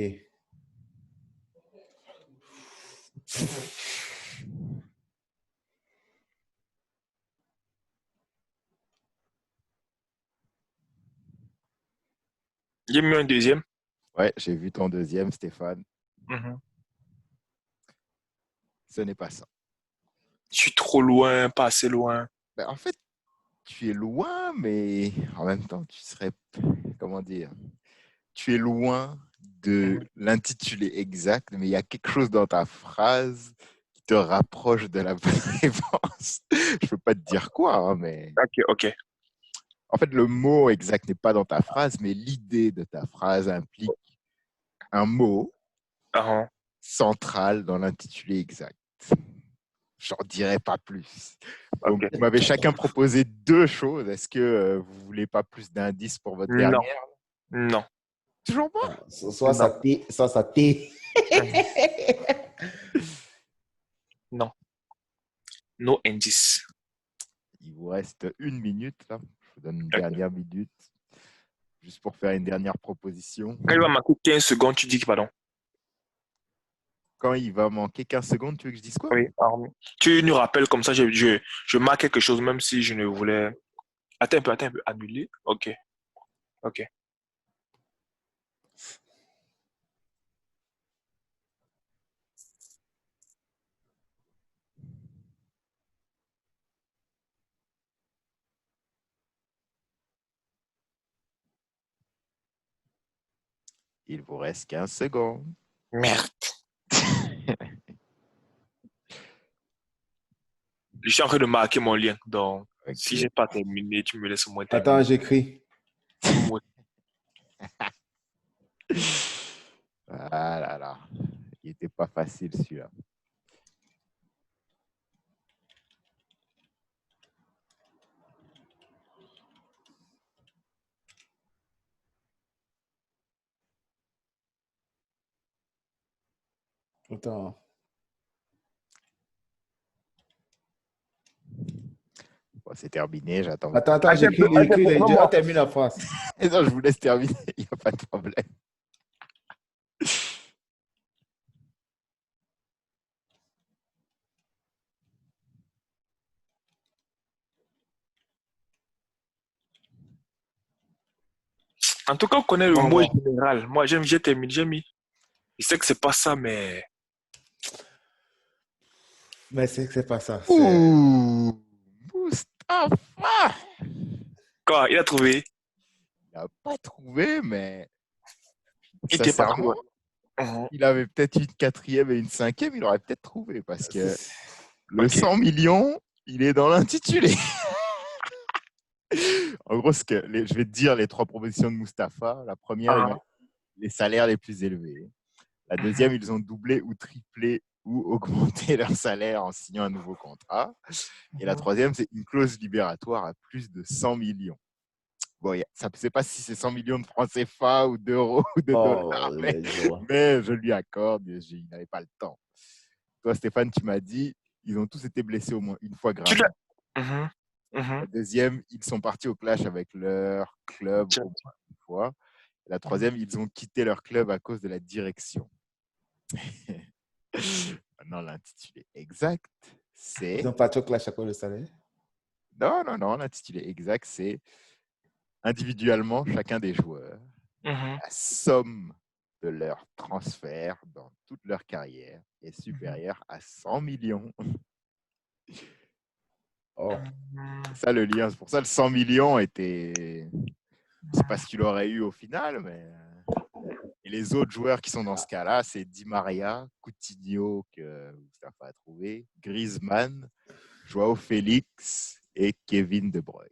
J'ai mis un deuxième. ouais, j'ai vu ton deuxième, Stéphane. Mhm. Ce n'est pas ça. Je suis trop loin, pas assez loin. Ben, en fait, tu es loin, mais en même temps, tu serais, comment dire, tu es loin de Mhm. l'intitulé exact, mais il y a quelque chose dans ta phrase qui te rapproche de la bonne réponse. Je ne peux pas te dire quoi, hein, mais Ok, ok. en fait, le mot exact n'est pas dans ta phrase, mais l'idée de ta phrase implique un mot Ah, central dans l'intitulé exact. J'en dirai pas plus. Donc, ok. vous m'avez chacun proposé deux choses. Est-ce que vous voulez pas plus d'indices pour votre Non, dernière? non, Toujours pas? Soit non. ça t'est. Mhm. Non. No indice. Il vous reste une minute là. Je vous donne une Ok. dernière minute juste pour faire une dernière proposition. Quand il va manquer 15 secondes, tu dis que pardon. Quand il va manquer 15 secondes, tu veux que je dise quoi? Oui, pardon. Tu nous rappelles comme ça, je marque quelque chose, même si je ne voulais. Attends un peu. Annuler. Ok, ok. Il vous reste 15 secondes. Merde. Je suis en train de marquer mon lien. Donc, si Ok. j'ai pas terminé, tu me laisses au moins Attends, terminer. j'écris. Moi, Ah là là. Il n'était pas facile celui-là. Attends. Bon, c'est terminé, j'attends votre Attends, réponse. j'écris, on Vraiment. termine la phrase. Et non, je vous laisse terminer, il n'y a pas de problème. En tout cas, on connaît le Bon, mot bon. général. Moi, j'ai terminé, j'ai mis. Je sais que c'est pas ça, mais. Mais c'est pas ça. C'est... Ouh, Mustapha! Quoi, il a trouvé? Il n'a pas trouvé, mais Il n'était pas trop sincèrement, loin. Mhm. il avait peut-être une quatrième et une cinquième, il aurait peut-être trouvé parce que c'est- le Ok. 100 millions, il est dans l'intitulé. En gros, je vais te dire les trois propositions de Mustapha. La première, il m'a Ah, dit les salaires les plus élevés. La mhm, deuxième, ils ont doublé ou triplé ou augmenté leur salaire en signant un nouveau contrat. Et la mhm. troisième, c'est une clause libératoire à plus de 100 millions. Bon, ça ne sait pas si c'est 100 millions de francs CFA ou d'euros ou de Oh, dollars, je vois. mais je lui accorde, il n'avait pas le temps. Toi, Stéphane, tu m'as dit, ils ont tous été blessés au moins une fois Tu l'as. gravement. Mhm, La mhm. deuxième, ils sont partis au clash avec leur club Tiens, au moins une fois. Et la mhm. troisième, ils ont quitté leur club à cause de la direction. Maintenant, l'intitulé exact, c'est... Ils n'ont pas tout clash à cause de salaire. Non, l'intitulé exact, c'est individuellement, chacun des joueurs, Mhm. la somme de leur transfert dans toute leur carrière est supérieure à 100 millions. Oh. C'est ça le lien. C'est pour ça le 100 millions était... Je ne sais pas ce qu'il aurait eu au final, mais... Et les autres joueurs qui sont dans ce cas-là, c'est Di Maria, Coutinho, que Mustafa a trouvé, Griezmann, Joao Félix et Kevin De Bruyne.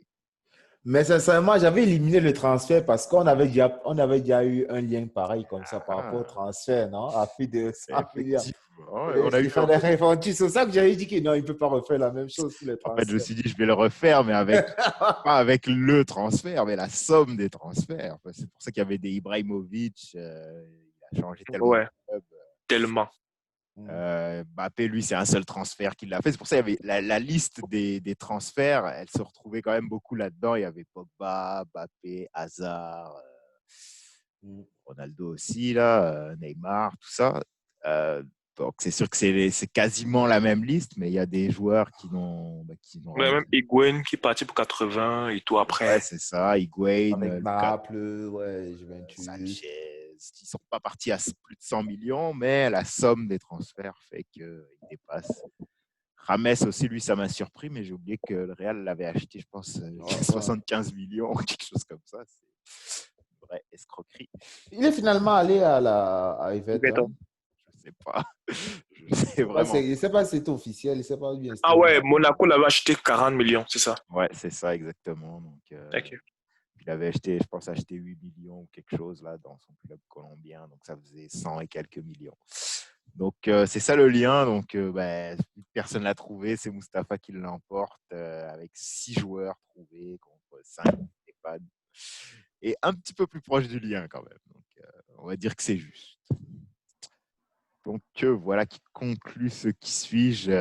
Mais sincèrement, j'avais éliminé le transfert parce on avait déjà eu un lien pareil comme ça par rapport au transfert, non? À plus de 100 millions. Effectivement, Et il fallait réfléchir. C'est ça que j'avais dit que non, il ne peut pas refaire la même chose pour les en fait, je me transferts. suis dit, je vais le refaire, mais pas avec le transfert, mais la somme des transferts. C'est pour ça qu'il y avait des Ibrahimovic, il a changé tellement Ouais, de club. tellement. Mbappé, lui, c'est un seul transfert qu'il a fait. C'est pour ça qu'il y avait la liste des transferts, elle se retrouvait quand même beaucoup là-dedans. Il y avait Pogba, Mbappé, Hazard, Ronaldo aussi, là, Neymar, tout ça. Donc, c'est sûr que c'est quasiment la même liste, mais il y a des joueurs qui n'ont Mais rien. même Higuain qui est parti pour 80 et tout après. Ouais, c'est ça. Higuain, Avec Naples, ouais, Juventus. Sanchez, ils ne sont pas partis à plus de 100 millions, mais la somme des transferts fait qu'ils dépassent. Rames aussi, lui, ça m'a surpris, mais j'ai oublié que le Real l'avait acheté, je pense, 75 millions, quelque chose comme ça. C'est une vraie escroquerie. Il est finalement allé à Everton. Je ne sais pas. Je sais vraiment. Je ne sais pas si c'est officiel, je ne sais pas bien. Ah ouais, Monaco l'avait acheté 40 millions, c'est ça? Ouais, c'est ça, exactement. Donc, Okay. il avait acheté, je pense, 8 millions ou quelque chose là dans son club colombien. Donc, ça faisait 100 et quelques millions. Donc, c'est ça le lien. Donc, personne ne l'a trouvé. C'est Mustapha qui l'emporte avec 6 joueurs trouvés contre 5 Stéphane. Et un petit peu plus proche du lien quand même. Donc, on va dire que c'est juste. Donc, voilà qui conclut ce qui suis-je.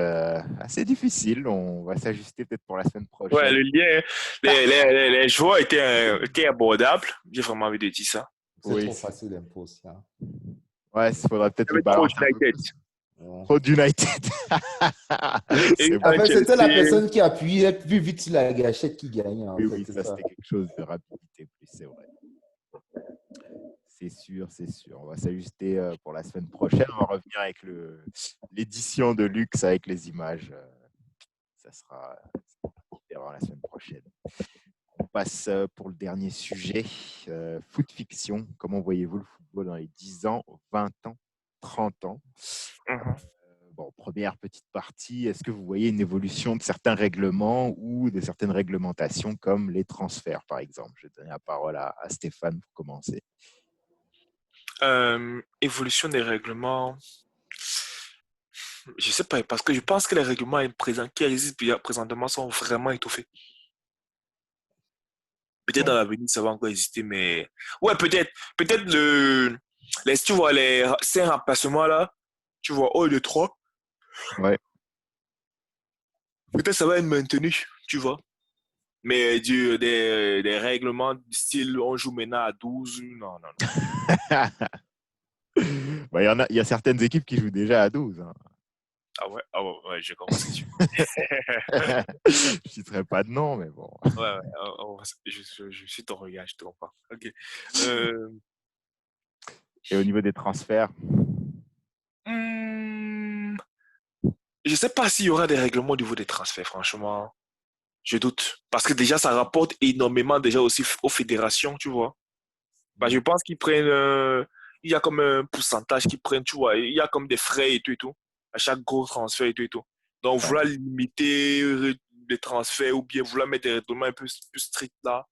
Assez difficile. On va s'ajuster peut-être pour la semaine prochaine. Ouais, le lien, les joueurs étaient abordables. J'ai vraiment envie de dire ça. C'est trop facile l'impôt aussi. Hein. Ouais, il faudra peut-être le balancer un peu plus. Trop d'United. En fait, c'était la personne qui appuyait plus vite sur la gâchette qui gagnait. En fait, oui, ça c'était quelque chose de rapidité plus, c'est vrai. C'est sûr, c'est sûr. On va s'ajuster pour la semaine prochaine. On va revenir avec l'édition de luxe avec les images. Ça sera différent la semaine prochaine. On passe pour le dernier sujet. Foot fiction. Comment voyez-vous le football dans les 10 ans, 20 ans, 30 ans? Bon, première petite partie, est-ce que vous voyez une évolution de certains règlements ou de certaines réglementations comme les transferts, par exemple? Je vais donner la parole à Stéphane pour commencer. Évolution des règlements. Je ne sais pas, parce que je pense que les règlements qui existent présentement sont vraiment étoffés. Peut-être dans l'avenir, ça va encore exister, mais... Ouais, peut-être tu vois, les 5 remplacements là, tu vois, au lieu de 3. Ouais. Peut-être ça va être maintenu, tu vois. Mais des règlements du style on joue maintenant à 12, non. Il y a certaines équipes qui jouent déjà à 12. Hein. Ah ouais, je commence à suivre. Je ne citerai pas de nom, mais bon. Ouais, je suis ton regard, je te comprends. Ok. Et au niveau des transferts? Je ne sais pas s'il y aura des règlements au niveau des transferts, franchement. Je doute. Parce que déjà, ça rapporte énormément déjà aussi aux fédérations, tu vois. Bah, je pense qu'ils prennent... il y a comme un pourcentage qu'ils prennent, tu vois. Il y a comme des frais et tout. À chaque gros transfert et tout. Donc, vouloir limiter les transferts ou bien vouloir mettre des règlements un peu plus stricts là,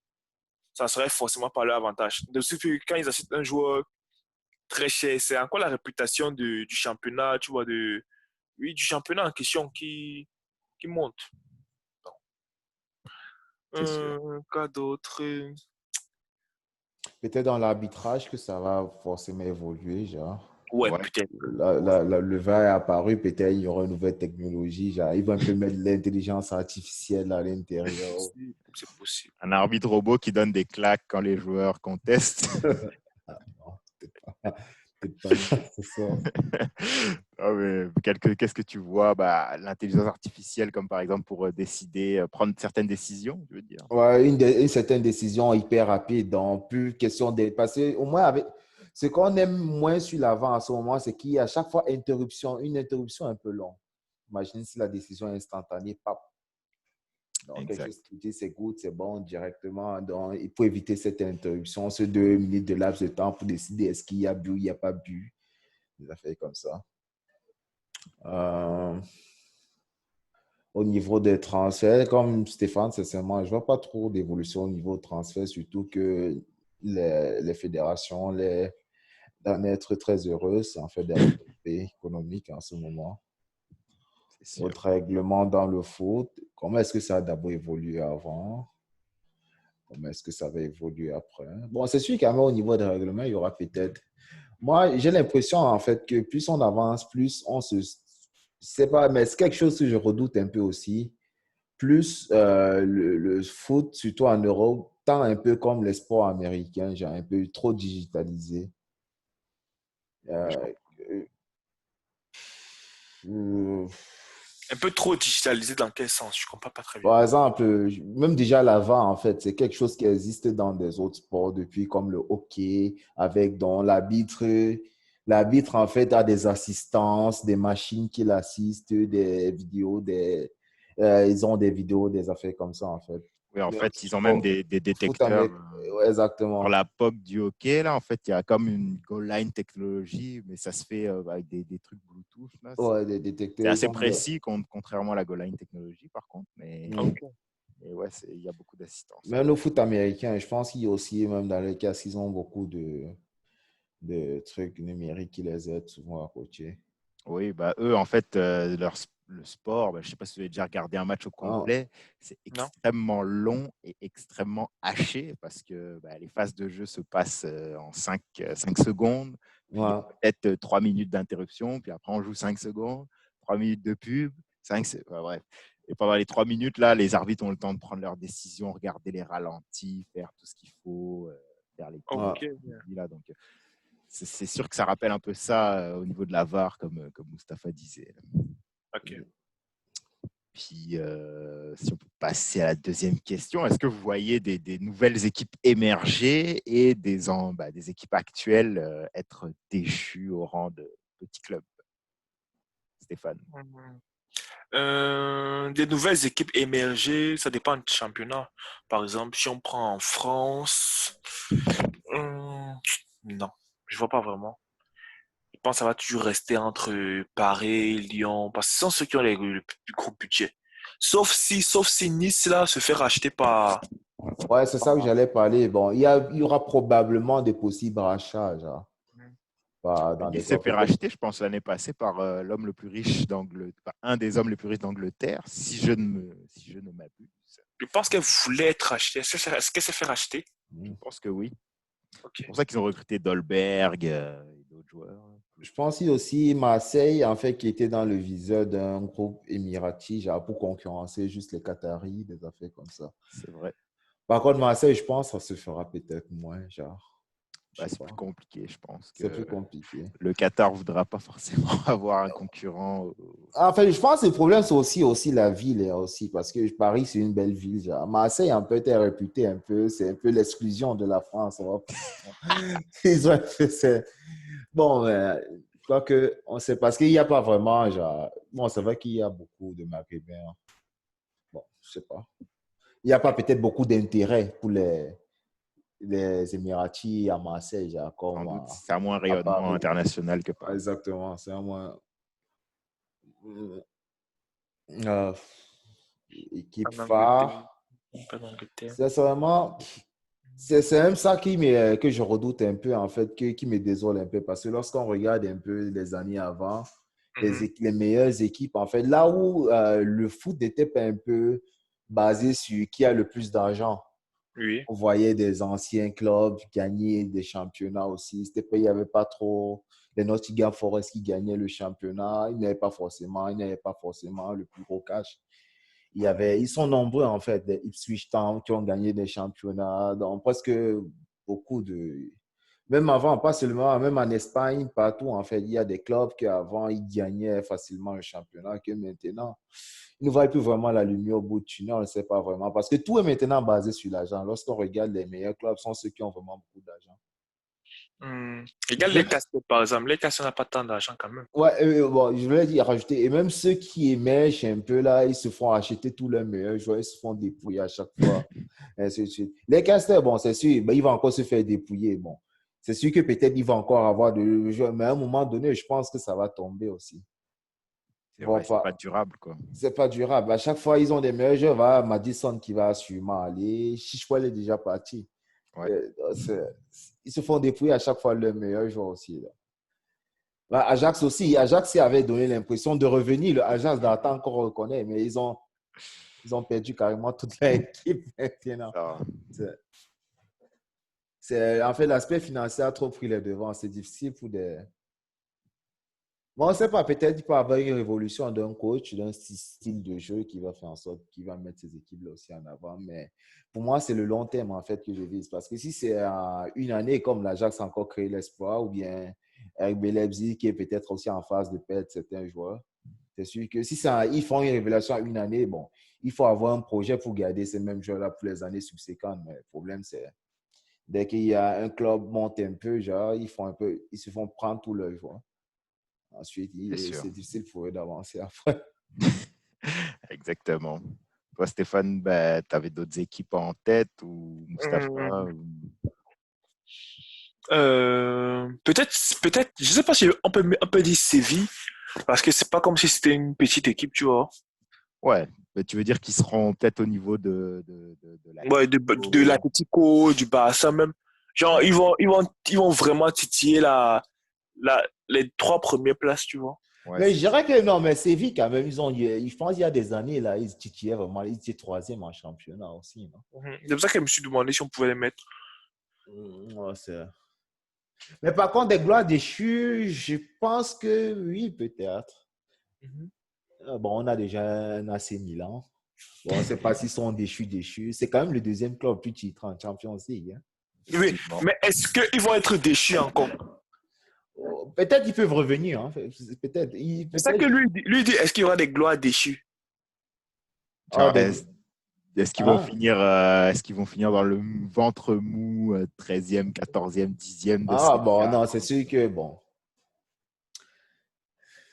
ça serait forcément pas leur avantage. De ce fait, quand ils achètent un joueur très cher, c'est encore la réputation du championnat, tu vois, du championnat en question qui monte. C'est sûr. Quoi d'autre? Peut-être dans l'arbitrage que ça va forcément évoluer, genre. Ouais, peut-être. Le VAR est apparu, peut-être il y aura une nouvelle technologie, genre, ils vont un peu mettre l'intelligence artificielle à l'intérieur. C'est possible. Un arbitre robot qui donne des claques quand les joueurs contestent. Non, peut-être pas. C'est ça. Ah, mais qu'est-ce que tu vois? Bah, l'intelligence artificielle, comme par exemple pour décider, prendre certaines décisions, je veux dire. Ouais, une certaine décision hyper rapide, donc plus question de passer. Au moins, avec ce qu'on aime moins sur l'avant à ce moment, c'est qu'il y a à chaque fois une interruption un peu longue. Imagine si la décision est instantanée, pap. Donc, quelque chose Exact. qui dit c'est good, c'est bon directement. Donc, il faut éviter cette interruption, ce 2 minutes de laps de temps pour décider est-ce qu'il y a bu ou il n'y a pas bu. Des affaires comme ça. Euh, Au niveau des transferts, comme Stéphane, sincèrement, je ne vois pas trop d'évolution au niveau de transfert, surtout que les fédérations, d'en être très heureuses en fait des retombées économiques en ce moment. C'est sûr. Notre règlement dans le foot, comment est-ce que ça a d'abord évolué avant? Comment est-ce que ça va évoluer après? Bon, c'est sûr qu'à même au niveau des règlements, il y aura peut-être. Moi, j'ai l'impression en fait que plus on avance, plus on se. C'est pas, mais c'est quelque chose que je redoute un peu aussi. Plus le foot, surtout en Europe, tend un peu comme les sports américains, genre un peu trop digitalisé. Je Euh, comprends. euh, Un peu trop digitalisé dans quel sens? Je comprends pas très bien. Par exemple, même déjà l'avant, en fait, c'est quelque chose qui existe dans des autres sports depuis, comme le hockey, avec dont l'arbitre, en fait, a des assistances, des machines qui l'assistent, des vidéos, ils ont des vidéos, des affaires comme ça, en fait. Oui, en Le fait, ils ont même sport, des foot détecteurs. américain, ouais, Dans exactement. la POC du hockey, là, en fait, il y a comme une goal line technologie, mais ça se fait avec des trucs Bluetooth. Là. Ouais, des C'est détecteurs, ils assez ont des. précis, contrairement à la goal line technologie, par contre. Mm. Mais ouais, il y a beaucoup d'assistance. Même le foot américain, je pense qu'il y a aussi, même dans les cas, ils ont beaucoup de trucs numériques qui les aident souvent à coacher. Oui, bah, eux, en fait, le sport, bah, je ne sais pas si vous avez déjà regardé un match au Ah, complet, c'est Non? extrêmement long et extrêmement haché parce que bah, les phases de jeu se passent en 5 secondes, puis il y a ouais. peut-être 3 minutes d'interruption, puis après on joue 5 secondes, 3 minutes de pub, bref. Et pendant les 3 minutes, là, les arbitres ont le temps de prendre leurs décisions, regarder les ralentis, faire tout ce qu'il faut, faire les Ouais. Ok. là. Donc, c'est sûr que ça rappelle un peu ça au niveau de la VAR, comme Mustapha disait. Ok. Puis, si on peut passer à la deuxième question, est-ce que vous voyez des nouvelles équipes émerger et des équipes actuelles être déchues au rang de petits clubs, Stéphane? Des nouvelles équipes émergées, ça dépend du championnat. Par exemple, si on prend en France, non, je vois pas vraiment. Je pense que ça va toujours rester entre Paris, Lyon, parce que ce sont ceux qui ont le plus gros budget. Sauf si Nice là se fait racheter Ouais, c'est ça que j'allais parler. Bon, il y aura probablement des possibles rachats, genre, dans Nice des s'est clubs. fait Peut-être. racheter, je pense, l'année passée par l'homme le plus riche d'Angleterre, un des hommes les plus riches d'Angleterre, si je ne m'abuse. Je pense qu'elle voulait être rachetée. Est-ce qu'elle s'est fait racheter? Je Hmm. pense que oui. Ok. C'est pour ça qu'ils ont recruté Dolberg et d'autres joueurs. Je pense qu'il y a aussi Marseille, en fait, qui était dans le viseur d'un groupe émirati, genre, pour concurrencer juste les Qataris, des affaires comme ça. C'est vrai. Par contre, Marseille, je pense que ça se fera peut-être moins, genre, je Bah, sais c'est plus pas. compliqué. Je pense C'est que plus compliqué. le Qatar ne voudra pas forcément avoir un concurrent. En fait, je pense que le problème, c'est aussi la ville, aussi, parce que Paris, c'est une belle ville. Genre. Marseille, un peu, est réputé un peu, c'est un peu l'exclusion de la France. On va pas- Ils ont fait bon, quoique, on sait, parce qu'il n'y a pas vraiment, genre, bon, c'est vrai qu'il y a beaucoup de Maghrébins. Bon, je sais pas. Il n'y a pas peut-être beaucoup d'intérêt pour les Émiratis à Marseille, genre, Sans comme doute, c'est à moins à rayonnement Paris. international que Paris. Exactement, c'est un moins. Euh, En équipe Angleterre. phare. Pas d'Angleterre. Sincèrement, c'est même ça que je redoute un peu, en fait, qui me désole un peu. Parce que lorsqu'on regarde un peu les années avant, Mhm. les meilleures équipes, en fait, là où le foot était un peu basé sur qui a le plus d'argent. Oui. On voyait des anciens clubs gagner des championnats aussi. Il n'y avait pas trop les Nottingham Forest qui gagnaient le championnat. Ils n'avaient pas forcément le plus gros cash. Ils sont nombreux, en fait, des Ipswich Town qui ont gagné des championnats dans presque beaucoup de. Même avant, pas seulement, même en Espagne, partout, en fait, il y a des clubs qui avant, ils gagnaient facilement un championnat, que maintenant, ils ne voient plus vraiment la lumière au bout du tunnel, on ne sait pas vraiment. Parce que tout est maintenant basé sur l'argent. Lorsqu'on regarde les meilleurs clubs, sont ceux qui ont vraiment beaucoup d'argent. Regarde les Castors, par exemple. Les Castors n'ont pas tant d'argent quand même. Ouais, bon, je voulais dire, rajouter, et même ceux qui émergent un peu là, ils se font acheter tous leurs meilleurs joueurs, ils se font dépouiller à chaque fois. Ainsi de suite. Les casters, bon, c'est sûr, ben, il va encore se faire dépouiller. Bon, c'est sûr que peut-être il va encore avoir de joueurs, mais à un moment donné, je pense que ça va tomber aussi. C'est Bon, vrai, c'est pas durable, quoi. c'est pas durable. À chaque fois, ils ont des meilleurs joueurs. Va Madison qui va sûrement aller. Chichwell est déjà parti. Ouais. Ils se font dépouiller à chaque fois leurs meilleurs joueurs aussi. Là. Bah, Ajax aussi. Ajax avait donné l'impression de revenir. Le Ajax d'antan qu'on reconnaît, mais ils ont perdu carrément toute leur équipe maintenant. Ça, En fait, l'aspect financier a trop pris les devants. C'est difficile pour des. Bon, on ne sait pas, peut-être qu'il peut y avoir une révolution d'un coach, d'un style de jeu qui va faire en sorte qu'il va mettre ces équipes-là aussi en avant. Mais pour moi, c'est le long terme en fait que je vise. Parce que si c'est une année comme l'Ajax a encore créé l'espoir, ou bien RB Leipzig qui est peut-être aussi en phase de perdre certains joueurs, c'est sûr que si ils font une révélation à une année, bon, il faut avoir un projet pour garder ces mêmes joueurs-là pour les années subséquentes. Mais le problème, c'est dès qu'il y a un club monte un peu, genre, ils se font prendre tous leurs joueurs. Ensuite, c'est sûr. c'est difficile pour eux d'avancer après. Exactement. Toi, Stéphane, ben, tu avais d'autres équipes en tête ou Mustapha Hum, peut-être, je sais pas si on peut dire Séville, parce que c'est pas comme si c'était une petite équipe, tu vois. Ouais, mais tu veux dire qu'ils seront peut-être au niveau de Ouais, de l'Atlético. l'Atlético, du Barça même. Genre, Ouais, ils vont vraiment titiller les trois premières places, tu vois. ouais, Mais je c'est ça. dirais que non, mais Séville, quand même, je pense qu'il y a des années, là, ils titillaient vraiment, ils étaient troisième en championnat aussi. Non? C'est pour ça que je me suis demandé si on pouvait les mettre. Ouais, mais par contre, des gloires déchues, je pense que oui, peut-être. Mhm. Bon, on a déjà un AC Milan. Bon, on ne sait pas s'ils sont déchus, déchus. C'est quand même le deuxième club plus titre en Champions League. Hein. Oui, Effectivement. mais est-ce qu'ils vont être déchus encore? Oh, peut-être qu'ils peuvent revenir. Hein. Peut-être. C'est ça que lui dit, est-ce qu'il y aura des gloires déchues? Ah, Genre, ah, est-ce qu'ils vont finir dans le ventre mou, 13e, 14e, 10e de ah, Serie bon, A? non, c'est sûr que, bon.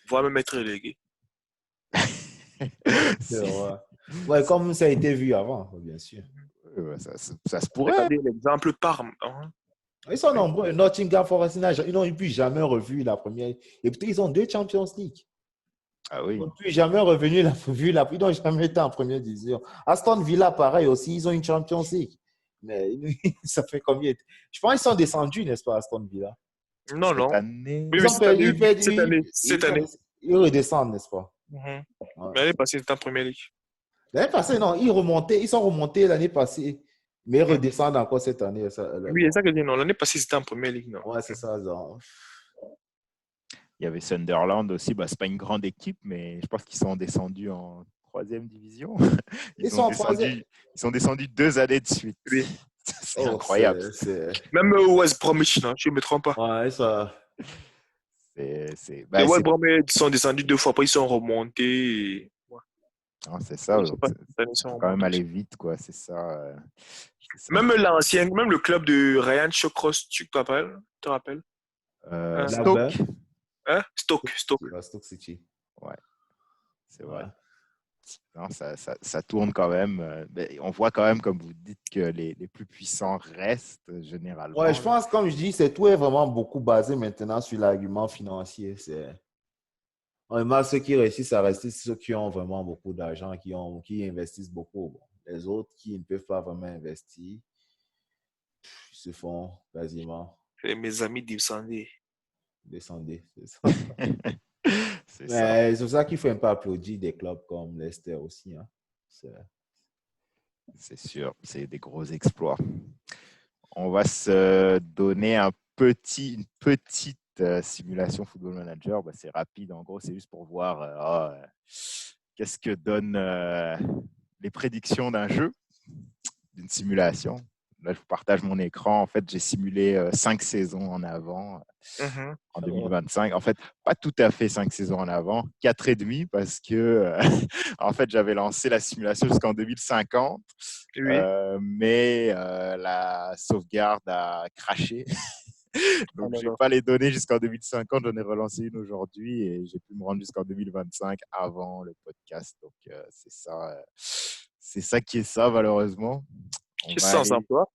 Voire même être relégués. C'est- Ouais. Ouais, comme ça a été vu avant, bien sûr. ouais, ça se pourrait. Regardez l'exemple Parme. Hein. Ils sont Oui. nombreux. Nottingham Forest, ils n'ont plus jamais revu la première. Et puis, ils ont deux Champions League. Ah Ils oui. n'ont plus jamais revenu ils n'ont jamais été en première division. Aston Villa, pareil aussi, ils ont une Champions League. Mais ça fait combien? Je pense qu'ils sont descendus, n'est-ce pas, Aston Villa? Non, Cette non. année, Oui, Ils oui, ont perdu, ils perdent, cette année. ils redescendent, n'est-ce pas? Mhm. Ouais. Mais l'année passée, c'était en première ligue. L'année passée, non, ils sont remontés l'année passée, mais ils Mhm. redescendent encore cette année. Oui, c'est ça que je dis, non. L'année passée, c'était en première ligue, non. Ouais, c'est ça. Genre. il y avait Sunderland aussi. Bah, c'est pas une grande équipe, mais je pense qu'ils sont descendus en troisième division. Ils Ils sont ont en troisième. descendu, ils sont descendus 2 années de suite. Oui. C'est Oh, incroyable. Même West Bromwich, non, je ne me trompe pas. Ouais, ça. Les Bah, West Bromwich sont descendus deux fois, après ils sont remontés. Ouais. non, c'est ça. Je sais pas si cette année, ils Il sont faut quand même remontés aussi. aller vite, quoi. C'est ça Même qui. l'ancien, même le club de Ryan Shawcross, tu te rappelles? Te rappelles? Hein? Stoke. Blackburn. Hein? Stoke. Stoke City. Ouais, c'est vrai. Ouais. Non, ça tourne quand même. Mais on voit quand même, comme vous dites, que les plus puissants restent Ouais, généralement. je pense, comme je dis, c'est tout est vraiment beaucoup basé maintenant sur l'argument financier. Vraiment, ceux qui réussissent à rester, c'est ceux qui ont vraiment beaucoup d'argent, qui investissent beaucoup. Bon, les autres qui ne peuvent pas vraiment investir, ils se font quasiment Et mes amis descendaient. descendre. C'est ça. C'est ça, Mais c'est pour ça qu'il faut un peu applaudir des clubs comme Leicester aussi. Hein. c'est sûr. C'est des gros exploits. On va se donner une petite simulation Football Manager. Bah, c'est rapide, en gros, c'est juste pour voir qu'est-ce que donnent les prédictions d'un jeu, d'une simulation. là, je vous partage mon écran. En fait, j'ai simulé 5 saisons en avant Mhm. en 2025. En fait, pas tout à fait 5 saisons en avant, 4 et demi parce que en fait, j'avais lancé la simulation jusqu'en 2050, Oui. mais la sauvegarde a craché. Oh Donc, là je n'ai là. pas les données jusqu'en 2050. J'en ai relancé une aujourd'hui et j'ai pu me rendre jusqu'en 2025 avant le podcast. Donc, c'est ça qui est ça, malheureusement. On Tu es va sans aller. emploi?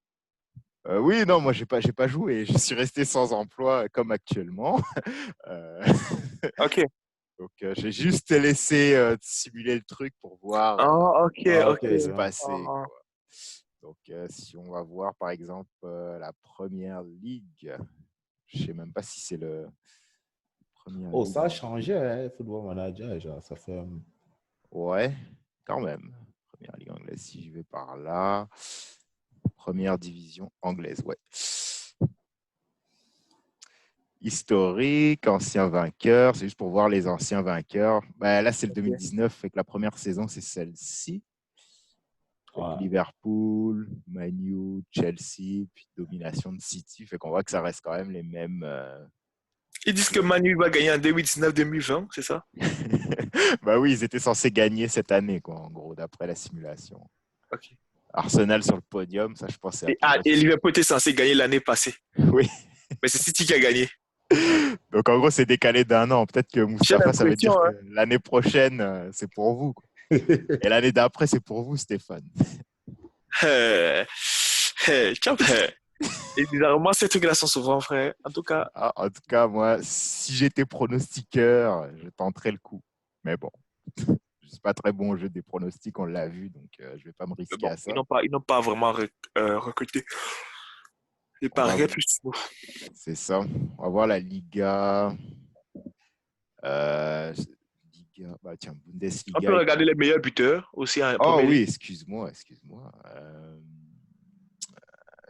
Oui, non, moi, j'ai pas joué. Je suis resté sans emploi comme actuellement. Euh, Ok. donc, j'ai juste laissé simuler le truc pour voir Ah, ok, Ah, ce ok. qui ok. allait se Bien. passer, Ah, quoi. Donc, si on va voir, par exemple, la première ligue, je sais même pas si c'est le première Oh, ligue ça a en changé, hein, Football Manager. Genre, ça fait. Ouais, quand même. Première ligue anglaise, si je vais par là. Première division anglaise, ouais. Historique, ancien vainqueur, c'est juste pour voir les anciens vainqueurs. Ben, là, c'est le ok. 2019, fait que la première saison, c'est celle-ci. Avec Ouais. Liverpool, Man U, Chelsea, puis domination de City. Fait qu'on voit que ça reste quand même les mêmes. Ils disent que Manu va gagner en 2019-2020, c'est ça? Bah oui, ils étaient censés gagner cette année, quoi, en gros, d'après la simulation. Ok. Arsenal sur le podium, ça, je pense, c'est à peu près Et sûr. Liverpool était censé gagner l'année passée. Oui. Mais c'est City qui a gagné. Donc, en gros, c'est décalé d'un an. Peut-être que J'ai Mustapha, ça veut l'impression, dire que hein. l'année prochaine, c'est pour vous, quoi. Et l'année d'après, c'est pour vous, Stéphane. Euh, Et bizarrement, ces trucs-là sont souvent vrais. En tout cas, Ah, en tout cas, moi, si j'étais pronostiqueur, je tenterais le coup. Mais bon, je suis pas très bon au jeu des pronostics, on l'a vu, donc je vais pas me mais risquer bon, à ça. ils n'ont pas vraiment recruté. Les On va, paris plus souvent. c'est ça. On va voir la Liga. Euh, Liga, bah tiens, On Bundesliga. peut regarder les meilleurs buteurs aussi en Oh première oui, ligue. excuse-moi.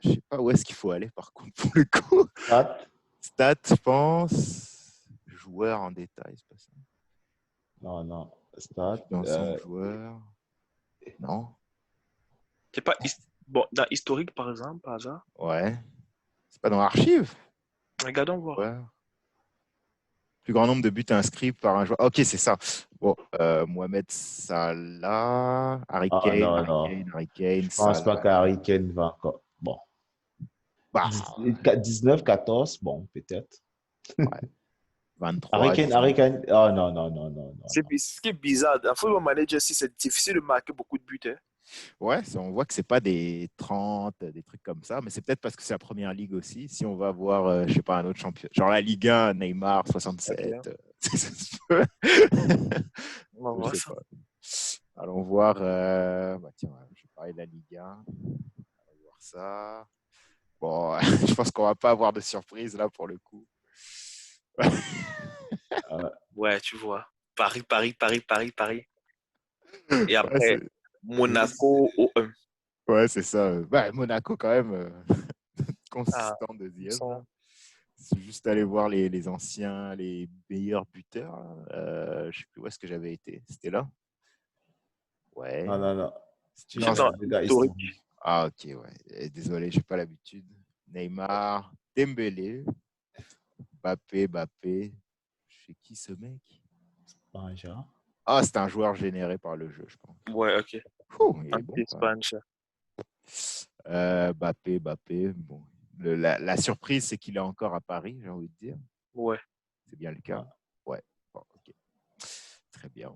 Je sais pas où est-ce qu'il faut aller par contre pour le coup. Stat? Stats, je pense. Joueurs en détail, c'est pas ça. Non, non. Stat. D'ensemble joueurs. Non? C'est pas bon, dans historique, par exemple, par hasard. Ouais. C'est pas dans l'archive. Regardons voir. Ouais. Plus grand nombre de buts inscrits par un joueur. Ok, c'est ça. Bon, Mohamed Salah, Harry Ah, Kane, non, Harry non. Kane, Harry Kane, Je pense pas Salah. qu'Harry Kane va encore. Bon. Bah, 19, 14, bon, peut-être. ouais. 23, Harry 19. Kane. Oh, non, non, non, non, non, non. C'est ce qui est bizarre. En football manager, si c'est difficile de marquer beaucoup de buts. Hein. Ouais, on voit que c'est pas des 30, des trucs comme ça, mais c'est peut-être parce que c'est la première ligue aussi. Si on va voir, je sais pas, un autre champion, genre la Ligue 1, Neymar, Ok, 67, ça se peut. on va Je voir sais ça. pas. Allons voir, bah tiens, je vais parler de la Ligue 1. On va voir ça. Bon, je pense qu'on va pas avoir de surprise là pour le coup. Euh, Ouais, tu vois. Paris, Paris, Paris, Paris, Paris. Et Ouais, après, Monaco au 1. ouais, c'est ça. Bah, Monaco, quand même, Ah, consistant ils deuxième. Là. sont... C'est juste aller voir les anciens, les meilleurs buteurs. Je sais plus où est-ce que j'avais été. C'était là? non, Ouais. non, non. C'est Non, dans Le gars historique. historique. ah, ok, ouais. Désolé, j'ai pas l'habitude. Neymar, Dembélé, Mbappé. C'est qui ce mec? Banja. Ah, c'est un joueur généré par le jeu, je pense. Ouais, ok. Ouh, il est bon, quand même. Anti-Espagne. Mbappé. Bon. La surprise, c'est qu'il est encore à Paris, j'ai envie de dire. Ouais. C'est bien le Ouais. cas. Ouais. Bon, ok. Très bien.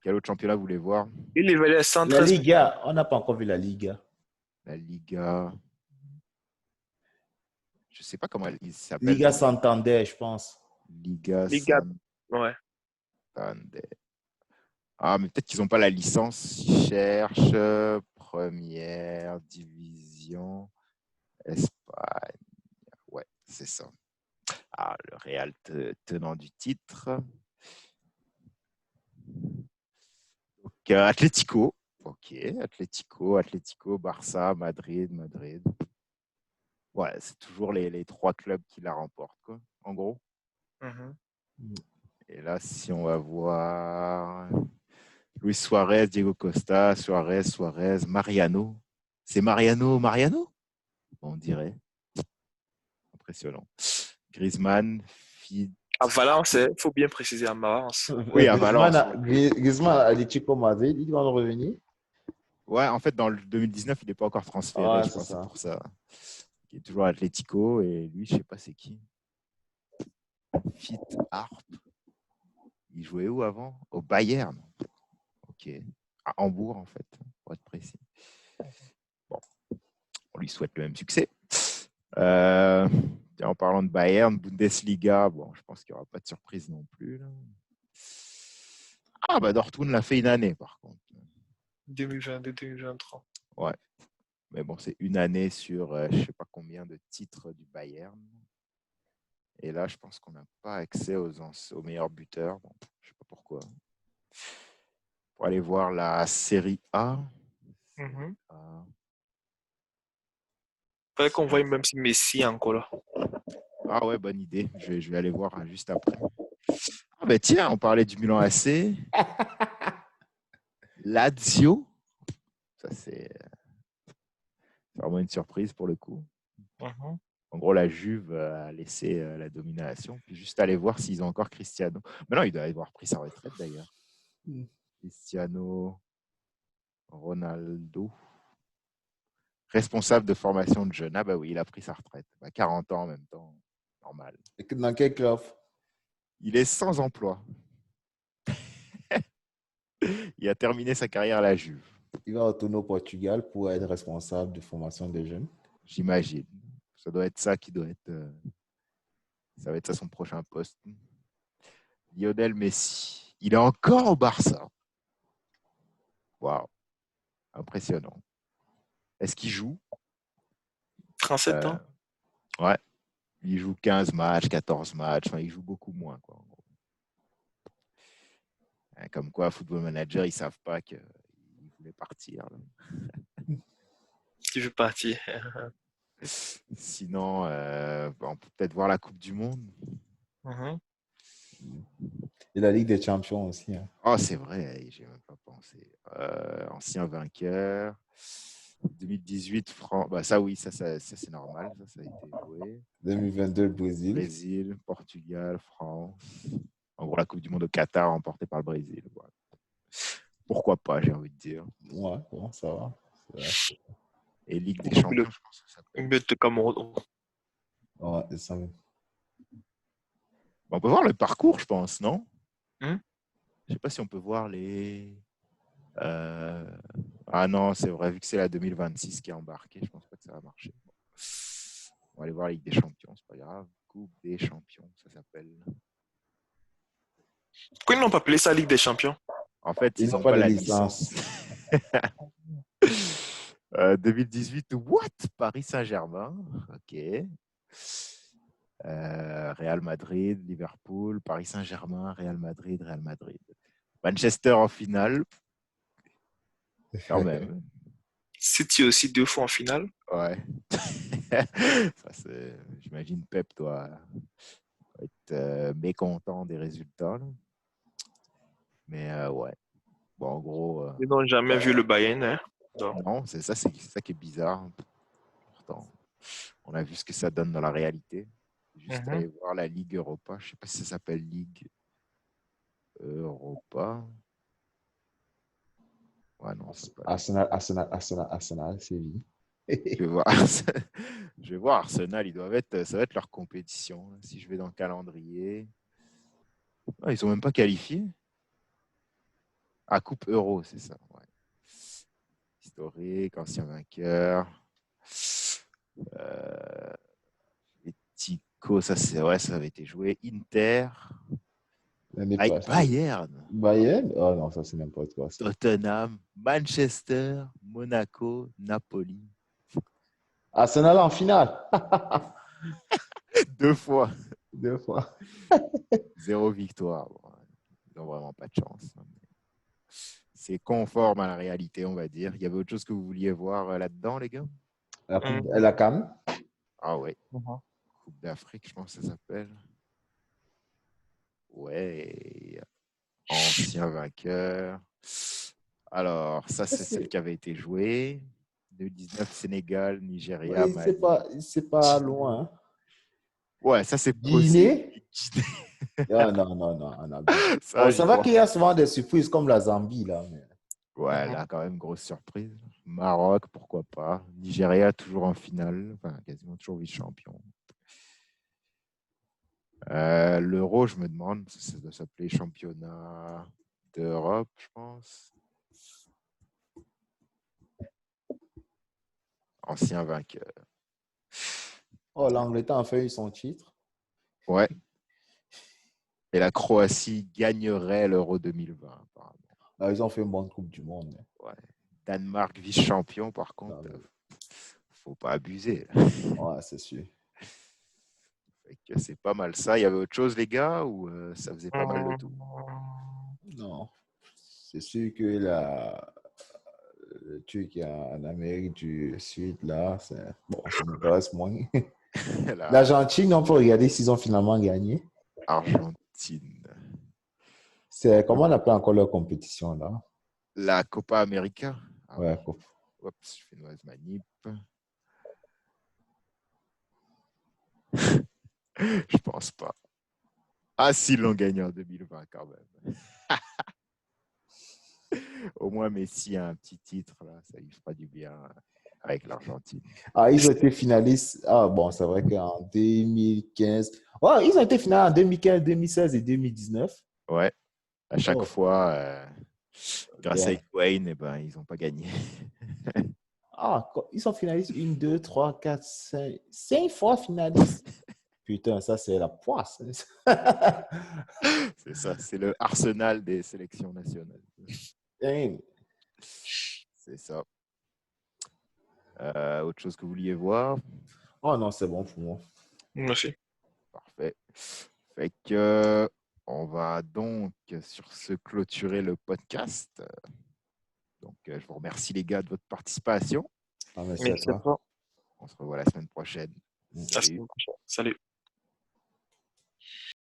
Quel autre championnat vous voulez voir? Il est valait La 113 buts. Liga. On n'a pas encore vu la Liga. La Liga. Je ne sais pas comment il s'appelle. Liga Santander, je pense. Liga Liga. Santander. Ouais. Ah, mais peut-être qu'ils n'ont pas la licence. Ils cherchent première division Espagne. Ouais, c'est ça. Ah, le Real tenant du titre. Donc, Atlético. Ok, Atlético, Barça, Madrid. Ouais, c'est toujours les trois clubs qui la remportent, quoi, en gros. Mhm. Et là, si on va voir Luis Suarez, Diego Costa, Suarez, Mariano. C'est Mariano? on dirait. Impressionnant. Griezmann, À Valence, il faut bien préciser à Valence. Oui, à Griezmann, Valence. Griezmann à Atlético Madrid, il va en revenir. Ouais, en fait, dans le 2019, il n'est pas encore transféré, Ah, je c'est pense, c'est ça. pour ça. Il est toujours à Atlético et lui, je sais pas c'est qui. Fit Harp. Il jouait où avant? Au Bayern. Ok. À Hambourg, en fait, pour être précis. Bon, on lui souhaite le même succès. En parlant de Bayern, Bundesliga, bon, je pense qu'il n'y aura pas de surprise non plus. Là. Ah, bah Dortmund l'a fait une année, par contre. 2022-2023. Ouais. Mais bon, c'est une année sur je ne sais pas combien de titres du Bayern. Et là, je pense qu'on n'a pas accès aux meilleurs buteurs. Bon, je ne sais pas pourquoi. Pour aller voir la Série A. Mhm. A. Faudrait qu'on voie même si Messi est encore là. Ah ouais, bonne idée. Je vais aller voir juste après. Ah ben tiens, on parlait du Milan AC. Lazio. Ça, c'est vraiment une surprise pour le coup. Mhm. En gros, la Juve a laissé la domination. Puis juste aller voir s'ils ont encore Cristiano. Mais non, il doit avoir pris sa retraite d'ailleurs. Cristiano Ronaldo. Responsable de formation de jeunes. Ah bah oui, il a pris sa retraite. 40 ans en même temps. Normal. Et dans quel club? Il est sans emploi. Il a terminé sa carrière à la Juve. Il va retourner au Portugal pour être responsable de formation des jeunes. J'imagine. Ça doit être ça qui doit être. Ça va être ça son prochain poste. Lionel Messi. Il est encore au Barça. Waouh. Impressionnant. Est-ce qu'il joue? 37 ans. Ouais. Il joue 15 matchs, 14 matchs. Enfin, il joue beaucoup moins. Quoi, en gros. Comme quoi, Football Manager, ils ne savent pas qu'il voulait partir. Là. Qui veut partir. Sinon, on peut peut-être voir la Coupe du Monde. Mhm. Et la Ligue des Champions aussi. Hein. Oh, c'est vrai, j'ai même pas pensé. Ancien vainqueur. 2018, bah, ça oui, ça c'est normal. Ça a été joué. 2022, Brésil. Brésil, Portugal, France. En gros, la Coupe du Monde au Qatar remportée par le Brésil. Voilà. Pourquoi pas, j'ai envie de dire. Ouais, bon, ça va. Et Ligue des Champions, je pense que ça s'appelle. Une bête de Cameroun. Ouais, ça va. On peut voir le parcours, je pense, non? Hmm? Je ne sais pas si on peut voir les. Ah non, c'est vrai, vu que c'est la 2026 qui est embarquée, je pense pas que ça va marcher. On va aller voir la Ligue des Champions, c'est pas grave. Coupe des Champions, ça s'appelle. Pourquoi ils n'ont pas appelé ça Ligue des Champions? En fait, Ils ils n'ont n'ont pas pas de la licence. licence. 2018, what? Paris Saint-Germain, ok. Real Madrid, Liverpool, Paris Saint-Germain, Real Madrid, Real Madrid. Manchester en finale, quand même. City aussi 2 fois en finale. Ouais. J'imagine Pep doit être mécontent des résultats. Là. Mais ouais. Bon, en gros. Ils n'ont jamais vu le Bayern. Hein? Non, c'est ça qui est bizarre. Pourtant, on a vu ce que ça donne dans la réalité. Juste Mhm. aller voir la Ligue Europa. Je ne sais pas si ça s'appelle Ligue Europa. Ouais, non, c'est pas. Arsenal, Séville. Je vais voir. Je vais voir Arsenal. Ça va être leur compétition. Si je vais dans le calendrier. Ah, ils sont même pas qualifiés. Ah, Coupe Euro, c'est ça. Ouais. Historique, ancien vainqueur. Euh, les Tico, ouais, ça avait été joué. Inter. L'année passée. Bayern. Bayern? Oh non, ça c'est n'importe quoi. Ça. Tottenham. Manchester. Monaco. Napoli. Arsenal en finale. 2 fois. 2 fois. 0 victoire. Bon, ils n'ont vraiment pas de chance. C'est conforme à la réalité, on va dire. Il y avait autre chose que vous vouliez voir là-dedans, les gars? La CAN. Ah ouais. Mhm. Coupe d'Afrique, je pense que ça s'appelle. Ouais. Ancien vainqueur. Alors, ça, c'est celle qui avait été jouée. 2019, Sénégal, Nigeria, Oui, Mali. c'est pas loin. Hein. Ouais, ça c'est possible. Guinée? Ah, non, non, non, on abuse. Ça, Bon, j'y c'est vrai pense. qu'il y a souvent des surprises comme la Zambie, là. Mais... Ouais, là, quand même, grosse surprise. Maroc, pourquoi pas. Nigeria, toujours en finale. Enfin, quasiment toujours vice-champion. L'Euro, je me demande, ça doit s'appeler championnat d'Europe, je pense. Ancien vainqueur. Oh, l'Angleterre a fait eu son titre. Ouais. Et la Croatie gagnerait l'Euro 2020, apparemment. Là, ils ont fait une bonne Coupe du Monde. Ouais. Danemark vice-champion, par contre, Ah, oui. faut pas abuser. Ouais, c'est sûr. Fait que c'est pas mal ça. Il y avait autre chose, les gars, ou ça faisait pas mal le tout? Non, c'est sûr que le truc en Amérique du Sud, là, bon, ça m'intéresse moins. La L'Argentine, on peut regarder s'ils ont finalement gagné. Argentine. C'est comment on appelle encore leur compétition, là? La Copa América. Ah oui. Ouais, Oups, je fais une mauvaise manip. Je pense pas. Ah, s'ils l'ont gagné en 2020 quand même. Au moins, Messi a un petit titre, là. Ça lui fera du bien avec l'Argentine. ah, ils ont été finalistes. Ah, bon, c'est vrai qu'en 2015. Oh, ils ont été finalistes en 2015, 2016 et 2019. Ouais, à chaque Oh, fois, grâce à bien. Higuaín, eh ben, ils n'ont pas gagné. Ah, ils sont finalistes 1, 2, 3, 4, 5. 5 fois finalistes. Putain, ça, c'est la poisse. C'est ça, c'est le arsenal des sélections nationales. Damn. C'est ça. Autre chose que vous vouliez voir? Oh non, c'est bon pour moi. Merci. Parfait. Fait que on va donc sur ce clôturer le podcast. Donc, je vous remercie les gars de votre participation. Ah, merci à Merci à toi. toi. On se revoit la semaine prochaine. À la Salut. semaine prochaine. Salut.